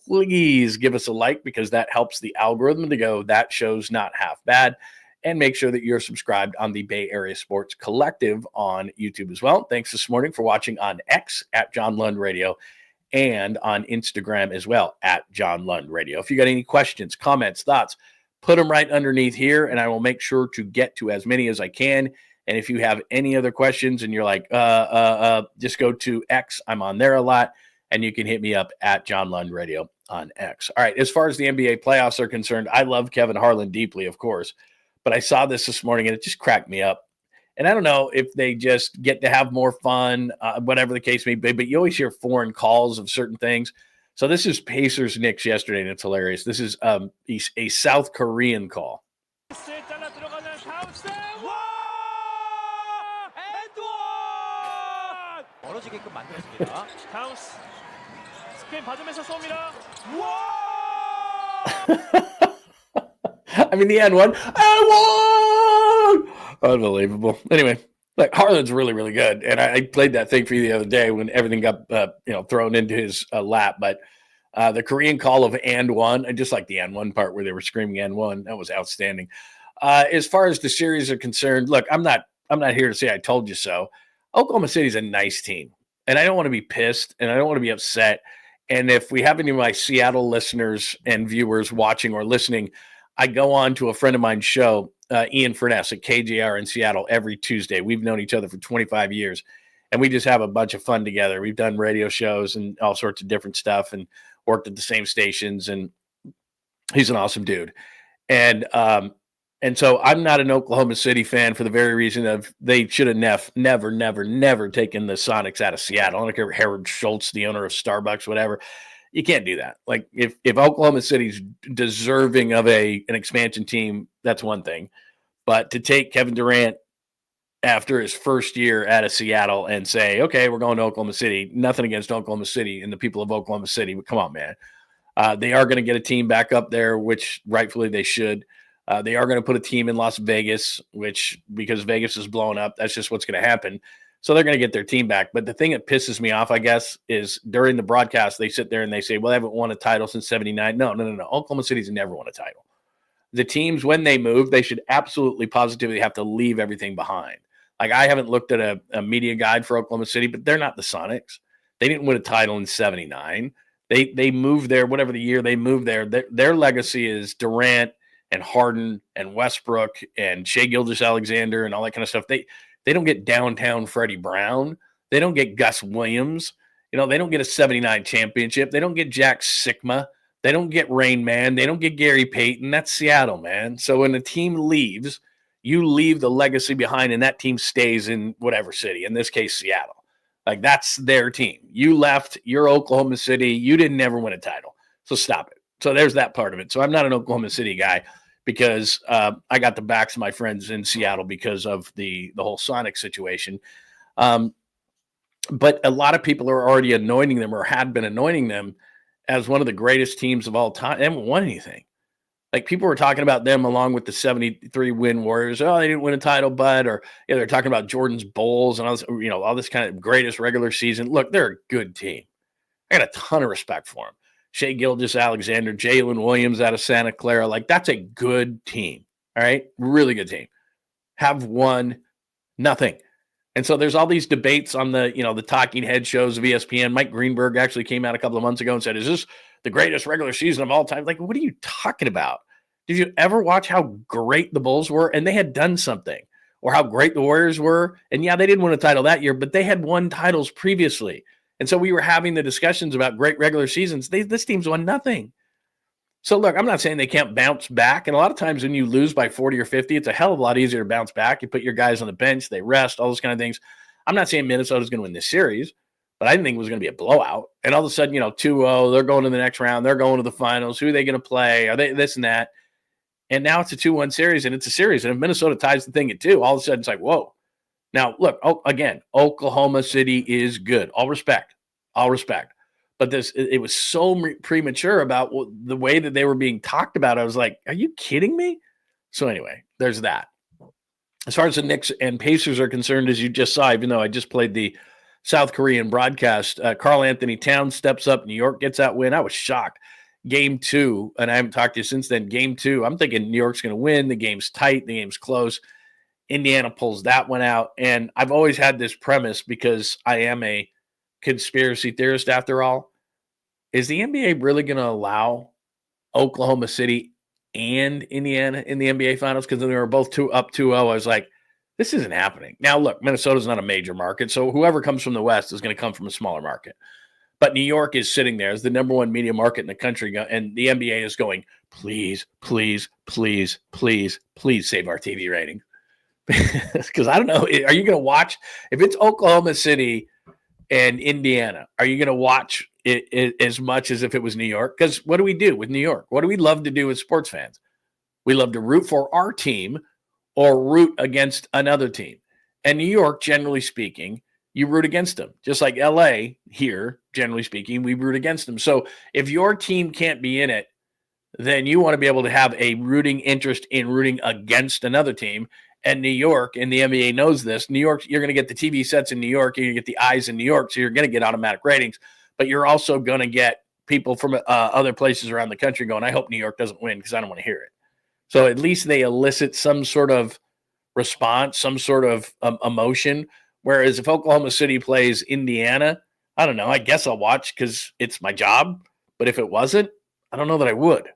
Please give us a like, because that helps the algorithm to go, that show's not half bad. And make sure that you're subscribed on the Bay Area Sports Collective on YouTube as well. Thanks this morning for watching on X at John Lund Radio, and on Instagram as well at John Lund Radio. If you got any questions, comments, thoughts, put them right underneath here, and I will make sure to get to as many as I can. And if you have any other questions and you're like, just go to X. I'm on there a lot, and you can hit me up at John Lund Radio on X. All right, as far as the NBA playoffs are concerned, I love Kevin Harlan deeply, of course. But I saw this morning, and it just cracked me up. And I don't know if they just get to have more fun, whatever the case may be, but you always hear foreign calls of certain things. So this is Pacers Knicks yesterday, and it's hilarious. This is a South Korean call. I mean, the end one. I won! Unbelievable. Anyway, like, Harlan's really, really good. And I played that thing for you the other day when everything got thrown into his lap. But the Korean call of and one, I just like the and one part where they were screaming and one. That was outstanding. As far as the series are concerned, look, I'm not here to say I told you so. Oklahoma City's a nice team, and I don't want to be pissed, and I don't want to be upset. And if we have any of my Seattle listeners and viewers watching or listening, I go on to a friend of mine's show, Ian Furness at KJR in Seattle, every Tuesday. We've known each other for 25 years, and we just have a bunch of fun together. We've done radio shows and all sorts of different stuff and worked at the same stations, and he's an awesome dude. And so I'm not an Oklahoma City fan for the very reason of they should have never taken the Sonics out of Seattle. I don't care if Harold Schultz, the owner of Starbucks, whatever. You can't do that. Like, if Oklahoma City's deserving of an expansion team, that's one thing. But to take Kevin Durant after his first year out of Seattle and say, okay, we're going to Oklahoma City, nothing against Oklahoma City and the people of Oklahoma City, but come on, man. They are going to get a team back up there, which rightfully they should. They are going to put a team in Las Vegas, which, because Vegas is blowing up, that's just what's going to happen. So they're going to get their team back. But the thing that pisses me off, I guess, is during the broadcast, they sit there and they say, well, they haven't won a title since 79. No. Oklahoma City's never won a title. The teams, when they move, they should absolutely positively have to leave everything behind. Like, I haven't looked at a media guide for Oklahoma City, but they're not the Sonics. They didn't win a title in 79. They moved there, whatever the year they moved there. Their legacy is Durant and Harden and Westbrook and Shai Gilgeous-Alexander and all that kind of stuff. They don't get downtown Freddie Brown. They don't get Gus Williams. They don't get a 79 championship. They don't get Jack Sikma. They don't get Rain Man. They don't get Gary Payton. That's Seattle, man. So when a team leaves, you leave the legacy behind, and that team stays in whatever city, in this case, Seattle. Like, that's their team. You left, you're Oklahoma City. You didn't ever win a title. So stop it. So there's that part of it. So I'm not an Oklahoma City guy, because I got the backs of my friends in Seattle because of the whole Sonic situation. But a lot of people are already anointing them, or had been anointing them, as one of the greatest teams of all time. They haven't won anything. Like people were talking about them along with the 73 win Warriors. Oh, they didn't win a title, but they're talking about Jordan's Bulls and all this kind of greatest regular season. Look, they're a good team. I got a ton of respect for them. Shea Gilgeous-Alexander, Jalen Williams out of Santa Clara. Like that's a good team. All right, really good team. Have won nothing. And so there's all these debates on the talking head shows of ESPN. Mike Greenberg actually came out a couple of months ago and said, is this the greatest regular season of all time? Like, what are you talking about? Did you ever watch how great the Bulls were? And they had done something. Or how great the Warriors were. And yeah, they didn't win a title that year, but they had won titles previously. And so we were having the discussions about great regular seasons. This team's won nothing. So look, I'm not saying they can't bounce back. And a lot of times when you lose by 40 or 50, it's a hell of a lot easier to bounce back. You put your guys on the bench, they rest, all those kind of things. I'm not saying Minnesota's going to win this series, but I didn't think it was going to be a blowout. And all of a sudden, 2-0, they're going to the next round. They're going to the finals. Who are they going to play? Are they this and that? And now it's a 2-1 series, and it's a series. And if Minnesota ties the thing at 2, all of a sudden it's like, whoa. Now, look, again, Oklahoma City is good. All respect. But it was so premature about the way that they were being talked about. I was like, are you kidding me? So anyway, there's that. As far as the Knicks and Pacers are concerned, as you just saw, even though I just played the South Korean broadcast, Karl Anthony Towns steps up. New York gets that win. I was shocked. Game 2, and I haven't talked to you since then. Game 2, I'm thinking New York's going to win. The game's tight. The game's close. Indiana pulls that one out. And I've always had this premise because I am a conspiracy theorist after all. Is the NBA really going to allow Oklahoma City and Indiana in the NBA Finals? Because they were both up 2-0. I was like, this isn't happening. Now, look, Minnesota's not a major market, so whoever comes from the West is going to come from a smaller market. But New York is sitting there as the number one media market in the country, and the NBA is going, please, please, please, please, please save our TV rating. Because I don't know, are you going to watch, if it's Oklahoma City and Indiana, are you going to watch it as much as if it was New York? Because what do we do with New York? What do we love to do as sports fans? We love to root for our team or root against another team. And New York, generally speaking, you root against them. Just like LA here, generally speaking, we root against them. So if your team can't be in it, then you want to be able to have a rooting interest in rooting against another team. And New York, and the NBA knows this, New York, you're going to get the TV sets in New York, you're going to get the eyes in New York, so you're going to get automatic ratings, but you're also going to get people from other places around the country going, I hope New York doesn't win because I don't want to hear it. So at least they elicit some sort of response, some sort of emotion. Whereas if Oklahoma City plays Indiana, I don't know, I guess I'll watch because it's my job. But if it wasn't, I don't know that I would.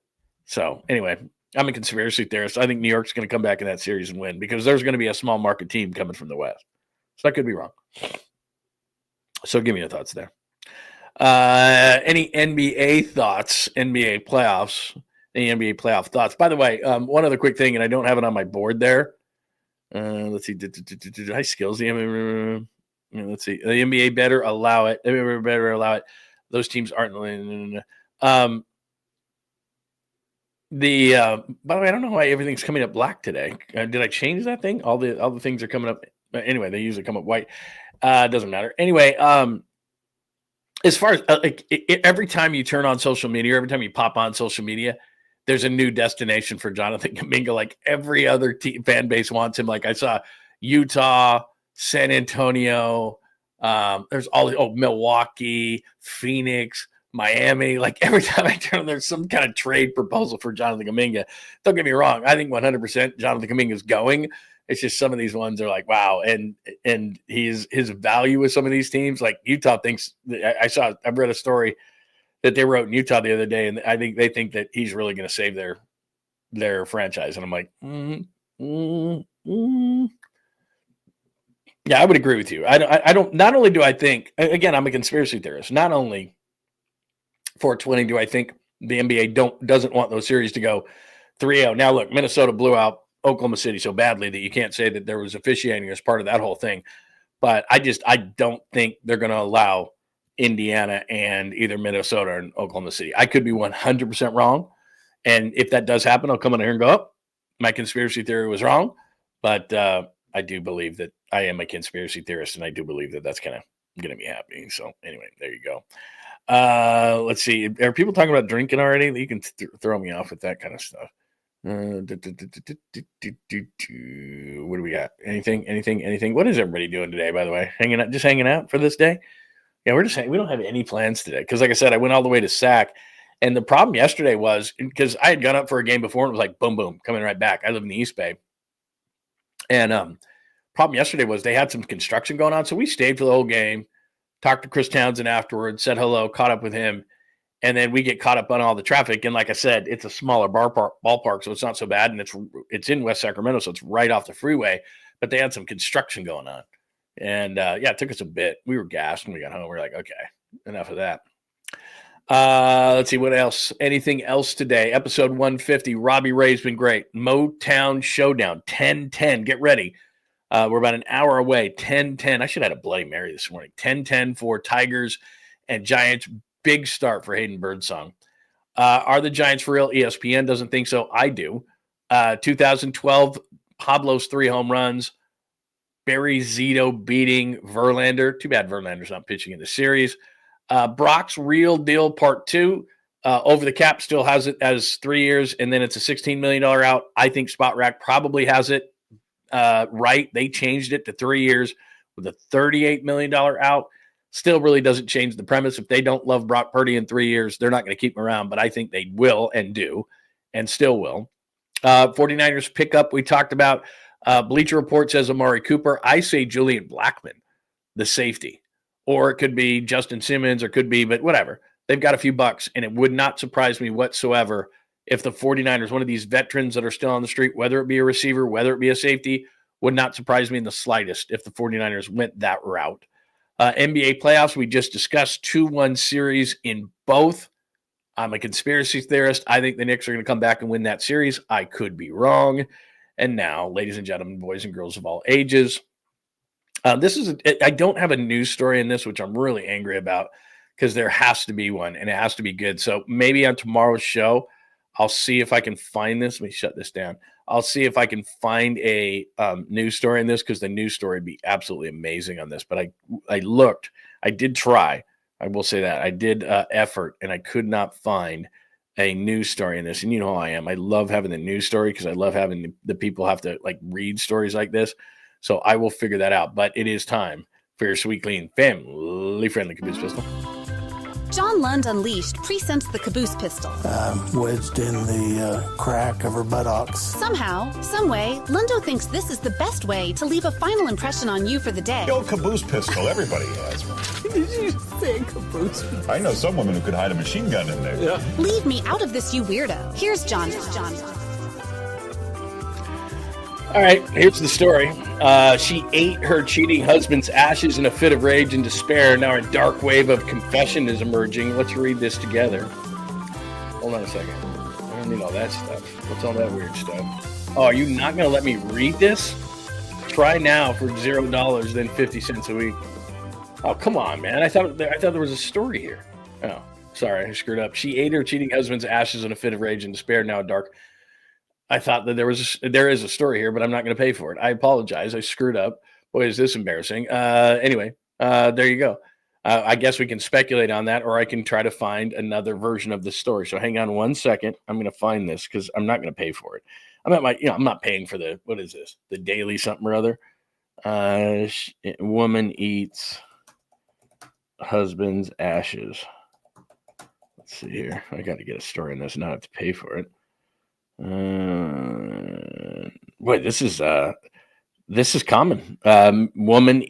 So anyway, I'm a conspiracy theorist. I think New York's going to come back in that series and win because there's going to be a small market team coming from the West. So I could be wrong. So give me your thoughts there. Any NBA thoughts, NBA playoffs, any NBA playoff thoughts? By the way, one other quick thing, and I don't have it on my board there. Let's see. High skills. Let's see. The NBA better allow it. Those teams aren't. By the way, I don't know why everything's coming up black today. Did I change that thing? All the things are coming up. Anyway, they usually come up white. Doesn't matter. Anyway, as far as every time you turn on social media, every time you pop on social media, there's a new destination for Jonathan Kuminga. Like every other fan base wants him. Like I saw Utah, San Antonio. There's Milwaukee, Phoenix, Miami. Like every time I turn on, there's some kind of trade proposal for Jonathan Kuminga. Don't get me wrong. I think 100% Jonathan Kuminga is going. It's just some of these ones are like, wow. And his value with some of these teams, like Utah thinks, I've read a story that they wrote in Utah the other day, and I think they think that he's really going to save their franchise. And I'm like, yeah, I would agree with you. I don't. Not only do I think, again, I'm a conspiracy theorist. Not only 420 do I think the NBA doesn't want those series to go 3-0. Now, look, Minnesota blew out Oklahoma City so badly that you can't say that there was officiating as part of that whole thing. But I don't think they're going to allow Indiana and either Minnesota or Oklahoma City. I could be 100% wrong. And if that does happen, I'll come in here and go, oh, my conspiracy theory was wrong. But I do believe that I am a conspiracy theorist, and I do believe that that's kind of going to be happening. So anyway, there you go. Let's see. Are people talking about drinking already? You can throw me off with that kind of stuff. What do we got? Anything? What is everybody doing today, by the way? Just hanging out for this day? Yeah, we don't have any plans today. Because like I said, I went all the way to SAC. And the problem yesterday was because I had gone up for a game before and it was like boom, boom, coming right back. I live in the East Bay. And problem yesterday was they had some construction going on. So we stayed for the whole game, talked to Chris Townsend afterwards, said hello, caught up with him. And then we get caught up on all the traffic. And like I said, it's a smaller ballpark, so it's not so bad. And it's in West Sacramento, so it's right off the freeway. But they had some construction going on. And, it took us a bit. We were gassed when we got home. We were like, okay, enough of that. Let's see, what else? Anything else today? Episode 150, Robbie Ray's been great. Motown Showdown, 10-10. Get ready. We're about an hour away, 10-10. I should have had a Bloody Mary this morning. 10-10 for Tigers and Giants. Big start for Hayden Birdsong. Are the Giants for real? ESPN doesn't think so. I do. 2012, Pablo's 3 home runs. Barry Zito beating Verlander. Too bad Verlander's not pitching in the series. Brock's Real Deal Part 2. Over the Cap still has it as 3 years, and then it's a $16 million out. I think Spot Rack probably has it right. They changed it to 3 years with a $38 million out. Still really doesn't change the premise. If they don't love Brock Purdy in 3 years, they're not going to keep him around, but I think they will and do and still will. 49ers pickup we talked about. Bleacher Report says Amari Cooper. I say Julian Blackmon, the safety. Or it could be Justin Simmons or could be, but whatever. They've got a few bucks, and it would not surprise me whatsoever if the 49ers, one of these veterans that are still on the street, whether it be a receiver, whether it be a safety, would not surprise me in the slightest if the 49ers went that route. NBA playoffs, we just discussed 2-1 series in both. I'm a conspiracy theorist. I think the Knicks are going to come back and win that series. I could be wrong. And now, ladies and gentlemen, boys and girls of all ages, I don't have a news story in this, which I'm really angry about because there has to be one and it has to be good. So maybe on tomorrow's show, I'll see if I can find this. Let me shut this down. I'll see if I can find a news story in this because the news story would be absolutely amazing on this. But I looked. I did try. I will say that. I did effort, and I could not find a news story in this. And you know how I am. I love having the news story because I love having the people have to read stories like this. So I will figure that out. But it is time for your sweet, clean, family-friendly Caboose Pistol. John Lund Unleashed presents the Caboose Pistol. Wedged in the crack of her buttocks. Somehow, someway, Lundo thinks this is the best way to leave a final impression on you for the day. The old Caboose Pistol, everybody has one. Did you say Caboose Pistol? I know some women who could hide a machine gun in there. Yeah. Leave me out of this, you weirdo. Here's John. All right, here's the story. She ate her cheating husband's ashes in a fit of rage and despair. Now a dark wave of confession is emerging. Let's read this together. Hold on a second. I don't need all that stuff. What's all that weird stuff? Oh, are you not going to let me read this? Try now for $0, then 50 cents a week. Oh, come on, man. I thought there was a story here. Oh, sorry, I screwed up. She ate her cheating husband's ashes in a fit of rage and despair. Now a dark... I thought that there is a story here, but I'm not going to pay for it. I apologize. I screwed up. Boy, is this embarrassing. Anyway, there you go. I guess we can speculate on that, or I can try to find another version of the story. So hang on 1 second. I'm going to find this because I'm not going to pay for it. I'm not paying for what is this? The daily something or other. Woman eats husband's ashes. Let's see here. I got to get a story on this and not have to pay for it. Wait, this is common. Woman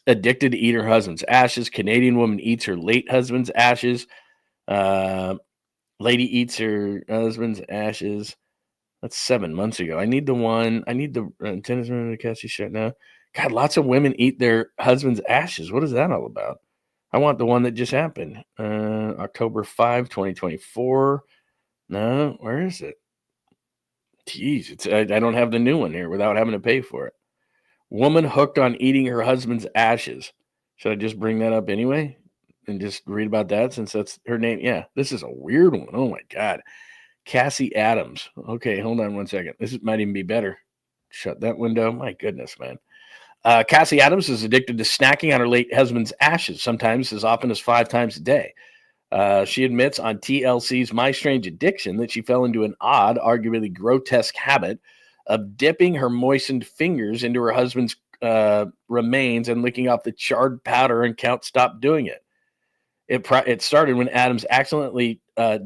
addicted to eat her husband's ashes. Canadian woman eats her late husband's ashes. Lady eats her husband's ashes. That's 7 months ago. I need the tennis room to Cassie shut now. God, lots of women eat their husband's ashes. What is that all about? I want the one that just happened. October 5, 2024. No, where is it? Jeez, I don't have the new one here without having to pay for it. Woman hooked on eating her husband's ashes. Should I just bring that up anyway and just read about that since that's her name? Yeah, this is a weird one. Oh, my God. Cassie Adams. Okay, hold on 1 second. This might even be better. Shut that window. My goodness, man. Cassie Adams is addicted to snacking on her late husband's ashes, sometimes as often as 5 times a day. She admits on TLC's My Strange Addiction that she fell into an odd, arguably grotesque habit of dipping her moistened fingers into her husband's remains and licking off the charred powder, and Count stopped doing it. It started when Adams accidentally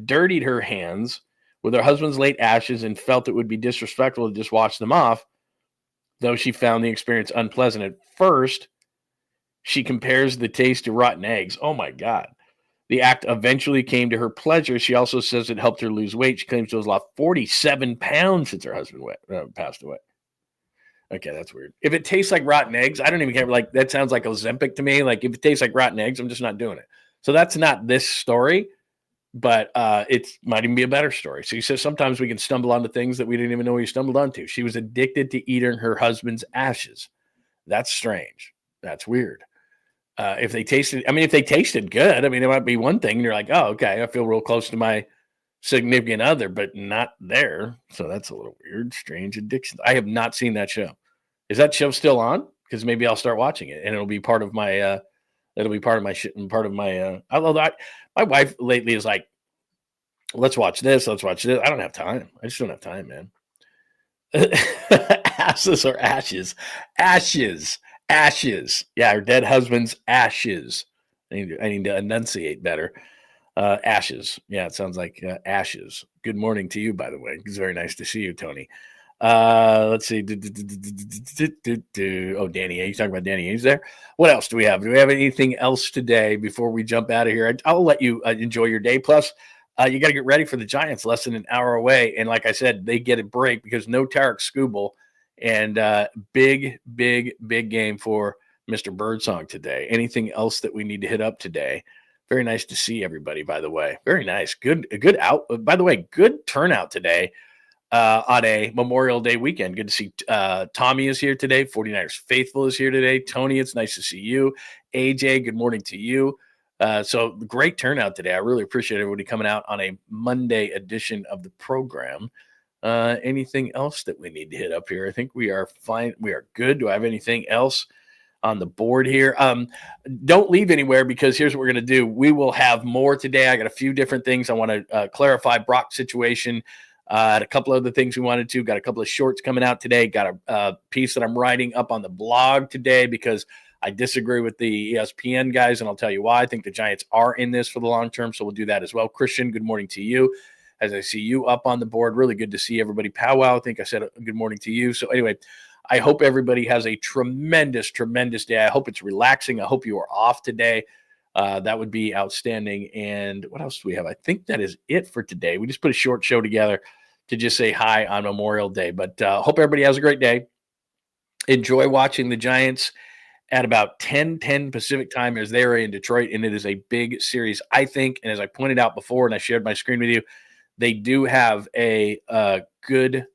dirtied her hands with her husband's late ashes and felt it would be disrespectful to just wash them off, though she found the experience unpleasant at first. She compares the taste to rotten eggs. Oh, my God. The act eventually came to her pleasure. She also says it helped her lose weight. She claims she has lost 47 pounds since her husband passed away. Okay, that's weird. If it tastes like rotten eggs, I don't even care. Like, that sounds like Ozempic to me. Like, if it tastes like rotten eggs, I'm just not doing it. So that's not this story, but it might even be a better story. So he says sometimes we can stumble onto things that we didn't even know we stumbled onto. She was addicted to eating her husband's ashes. That's strange. That's weird. If they tasted good, it might be one thing. And you're like, oh, okay, I feel real close to my significant other, but not there. So that's a little weird. Strange addiction. I have not seen that show. Is that show still on? Because maybe I'll start watching it, and it'll be part of my. It'll be part of my shit and part of my. Although my wife lately is like, let's watch this. Let's watch this. I don't have time. I just don't have time, man. Asses or ashes? Ashes. Ashes. Yeah, her dead husband's ashes. I need to enunciate better. Ashes. Yeah, it sounds like ashes. Good morning to you, by the way. It's very nice to see you, Tony. Let's see. Oh, Danny A. You talking about Danny A's there? What else do we have? Do we have anything else today before we jump out of here? I'll let you enjoy your day. Plus, you got to get ready for the Giants, less than an hour away. And like I said, they get a break because no Tarek Skubal. And big game for Mr. Birdsong today. Anything else that we need to hit up today? Very nice to see everybody, by the way. Very nice. Good out. By the way, good turnout today on a Memorial Day weekend. Good to see Tommy is here today. 49ers Faithful is here today. Tony, it's nice to see you. AJ, good morning to you. So great turnout today. I really appreciate everybody coming out on a Monday edition of the program. Anything else that we need to hit up here? I think we are fine. We are good. Do I have anything else on the board here? Don't leave anywhere, because here's what we're going to do. We will have more today. I got a few different things I want to clarify. Brock's situation. Had a couple other things we wanted to. Got a couple of shorts coming out today. Got a piece that I'm writing up on the blog today because I disagree with the ESPN guys, and I'll tell you why. I think the Giants are in this for the long term, so we'll do that as well. Christian, good morning to you. As I see you up on the board, really good to see everybody. Powwow, I think I said good morning to you. So anyway, I hope everybody has a tremendous day. I hope it's relaxing. I hope you are off today. That would be outstanding. And what else do we have? I think that is it for today. We just put a short show together to just say hi on Memorial Day. But hope everybody has a great day. Enjoy watching the Giants at about 10:10 Pacific time as they are in Detroit, and it is a big series, I think. And as I pointed out before, and I shared my screen with you, they do have a good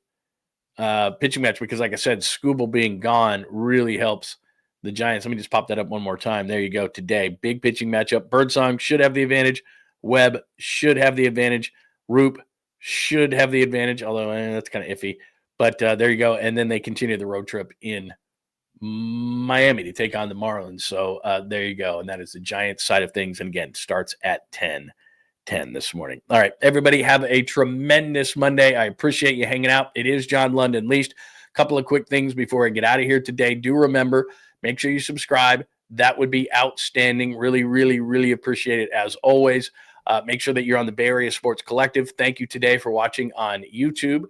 pitching match because, like I said, Skubal being gone really helps the Giants. Let me just pop that up one more time. There you go. Today, big pitching matchup. Birdsong should have the advantage. Webb should have the advantage. Roop should have the advantage, although that's kind of iffy. But there you go. And then they continue the road trip in Miami to take on the Marlins. So there you go. And that is the Giants side of things. And again, starts at 10 this morning. All right, everybody have a tremendous Monday. I appreciate you hanging out. It is John Lund Unleashed. A couple of quick things before I get out of here today. Do remember, make sure you subscribe. That would be outstanding. Really appreciate it as always. Make sure that you're on the Bay Area Sports Collective. Thank you today for watching on YouTube.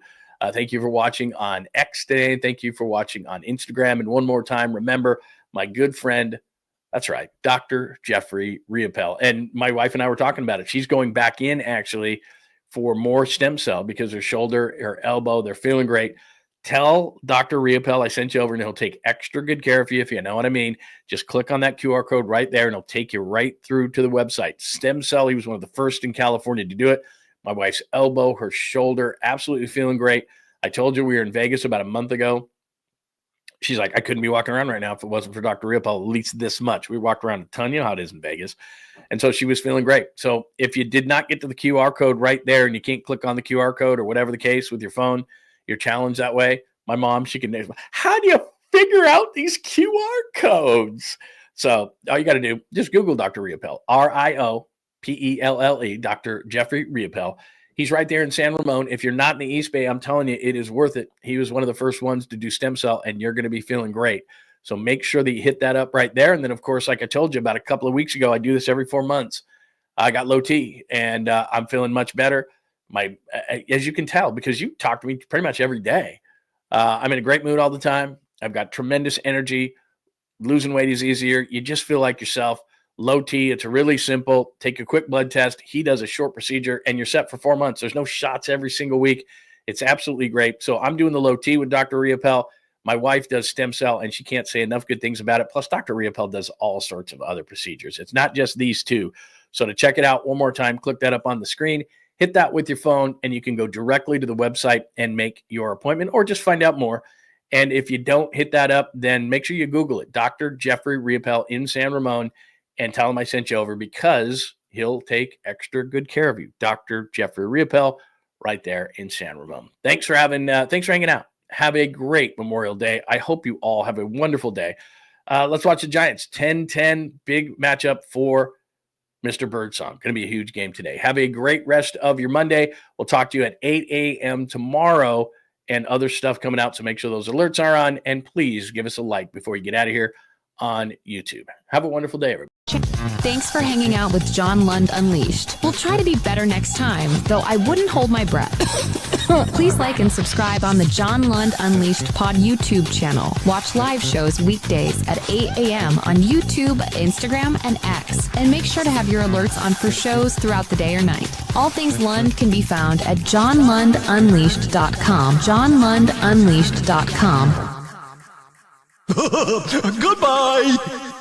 Thank you for watching on X today. Thank you for watching on Instagram. And one more time, remember my good friend, that's right, Dr. Jeffrey Riopel. And my wife and I were talking about it. She's going back in actually for more stem cell because her shoulder, her elbow, they're feeling great. Tell Dr. Riopel I sent you over, and he'll take extra good care of you, if you know what I mean. Just click on that QR code right there, and it'll take you right through to the website. Stem cell, he was one of the first in California to do it. My wife's elbow, her shoulder, absolutely feeling great. I told you we were in Vegas about a month ago. She's like, I couldn't be walking around right now if it wasn't for Dr. Riopel, at least this much. We walked around a ton, you know how it is in Vegas. And so she was feeling great. So if you did not get to the QR code right there and you can't click on the QR code or whatever the case with your phone, you're challenged that way. My mom, she can, how do you figure out these QR codes? So all you got to do, just Google Dr. Riopel, R-I-O P-E-L-L-E, Dr. Jeffrey Riopel. He's right there in San Ramon. If you're not in the East Bay, I'm telling you, it is worth it. He was one of the first ones to do stem cell, and you're going to be feeling great. So make sure that you hit that up right there. And then, of course, like I told you about a couple of weeks ago, I do this every 4 months. I got low T, and I'm feeling much better. As you can tell, because you talk to me pretty much every day, I'm in a great mood all the time. I've got tremendous energy. Losing weight is easier. You just feel like yourself. Low T, it's really simple. Take a quick blood test. He does a short procedure, and you're set for 4 months. There's no shots every single week. It's absolutely great. So I'm doing the low T with Dr. Riopel. My wife does stem cell, and she can't say enough good things about it. Plus, Dr. Riopel does all sorts of other procedures. It's not just these two. So to check it out one more time, click that up on the screen. Hit that with your phone, and you can go directly to the website and make your appointment or just find out more. And if you don't hit that up, then make sure you Google it, Dr. Jeffrey Riopel in San Ramon, and tell him I sent you over, because he'll take extra good care of you. Dr. Jeffrey Riopel right there in San Ramon. Thanks for hanging out. Have a great Memorial Day. I hope you all have a wonderful day. Let's watch the Giants. 10-10, big matchup for Mr. Birdsong. Going to be a huge game today. Have a great rest of your Monday. We'll talk to you at 8 a.m. tomorrow, and other stuff coming out, so make sure those alerts are on. And please give us a like before you get out of here on YouTube. Have a wonderful day, everybody. Thanks for hanging out with John Lund Unleashed. We'll try to be better next time, though I wouldn't hold my breath. Please like and subscribe on the John Lund Unleashed Pod YouTube channel. Watch live shows weekdays at 8 a.m. on YouTube, Instagram, and X. And make sure to have your alerts on for shows throughout the day or night. All things Lund can be found at johnlundunleashed.com. johnlundunleashed.com. Goodbye!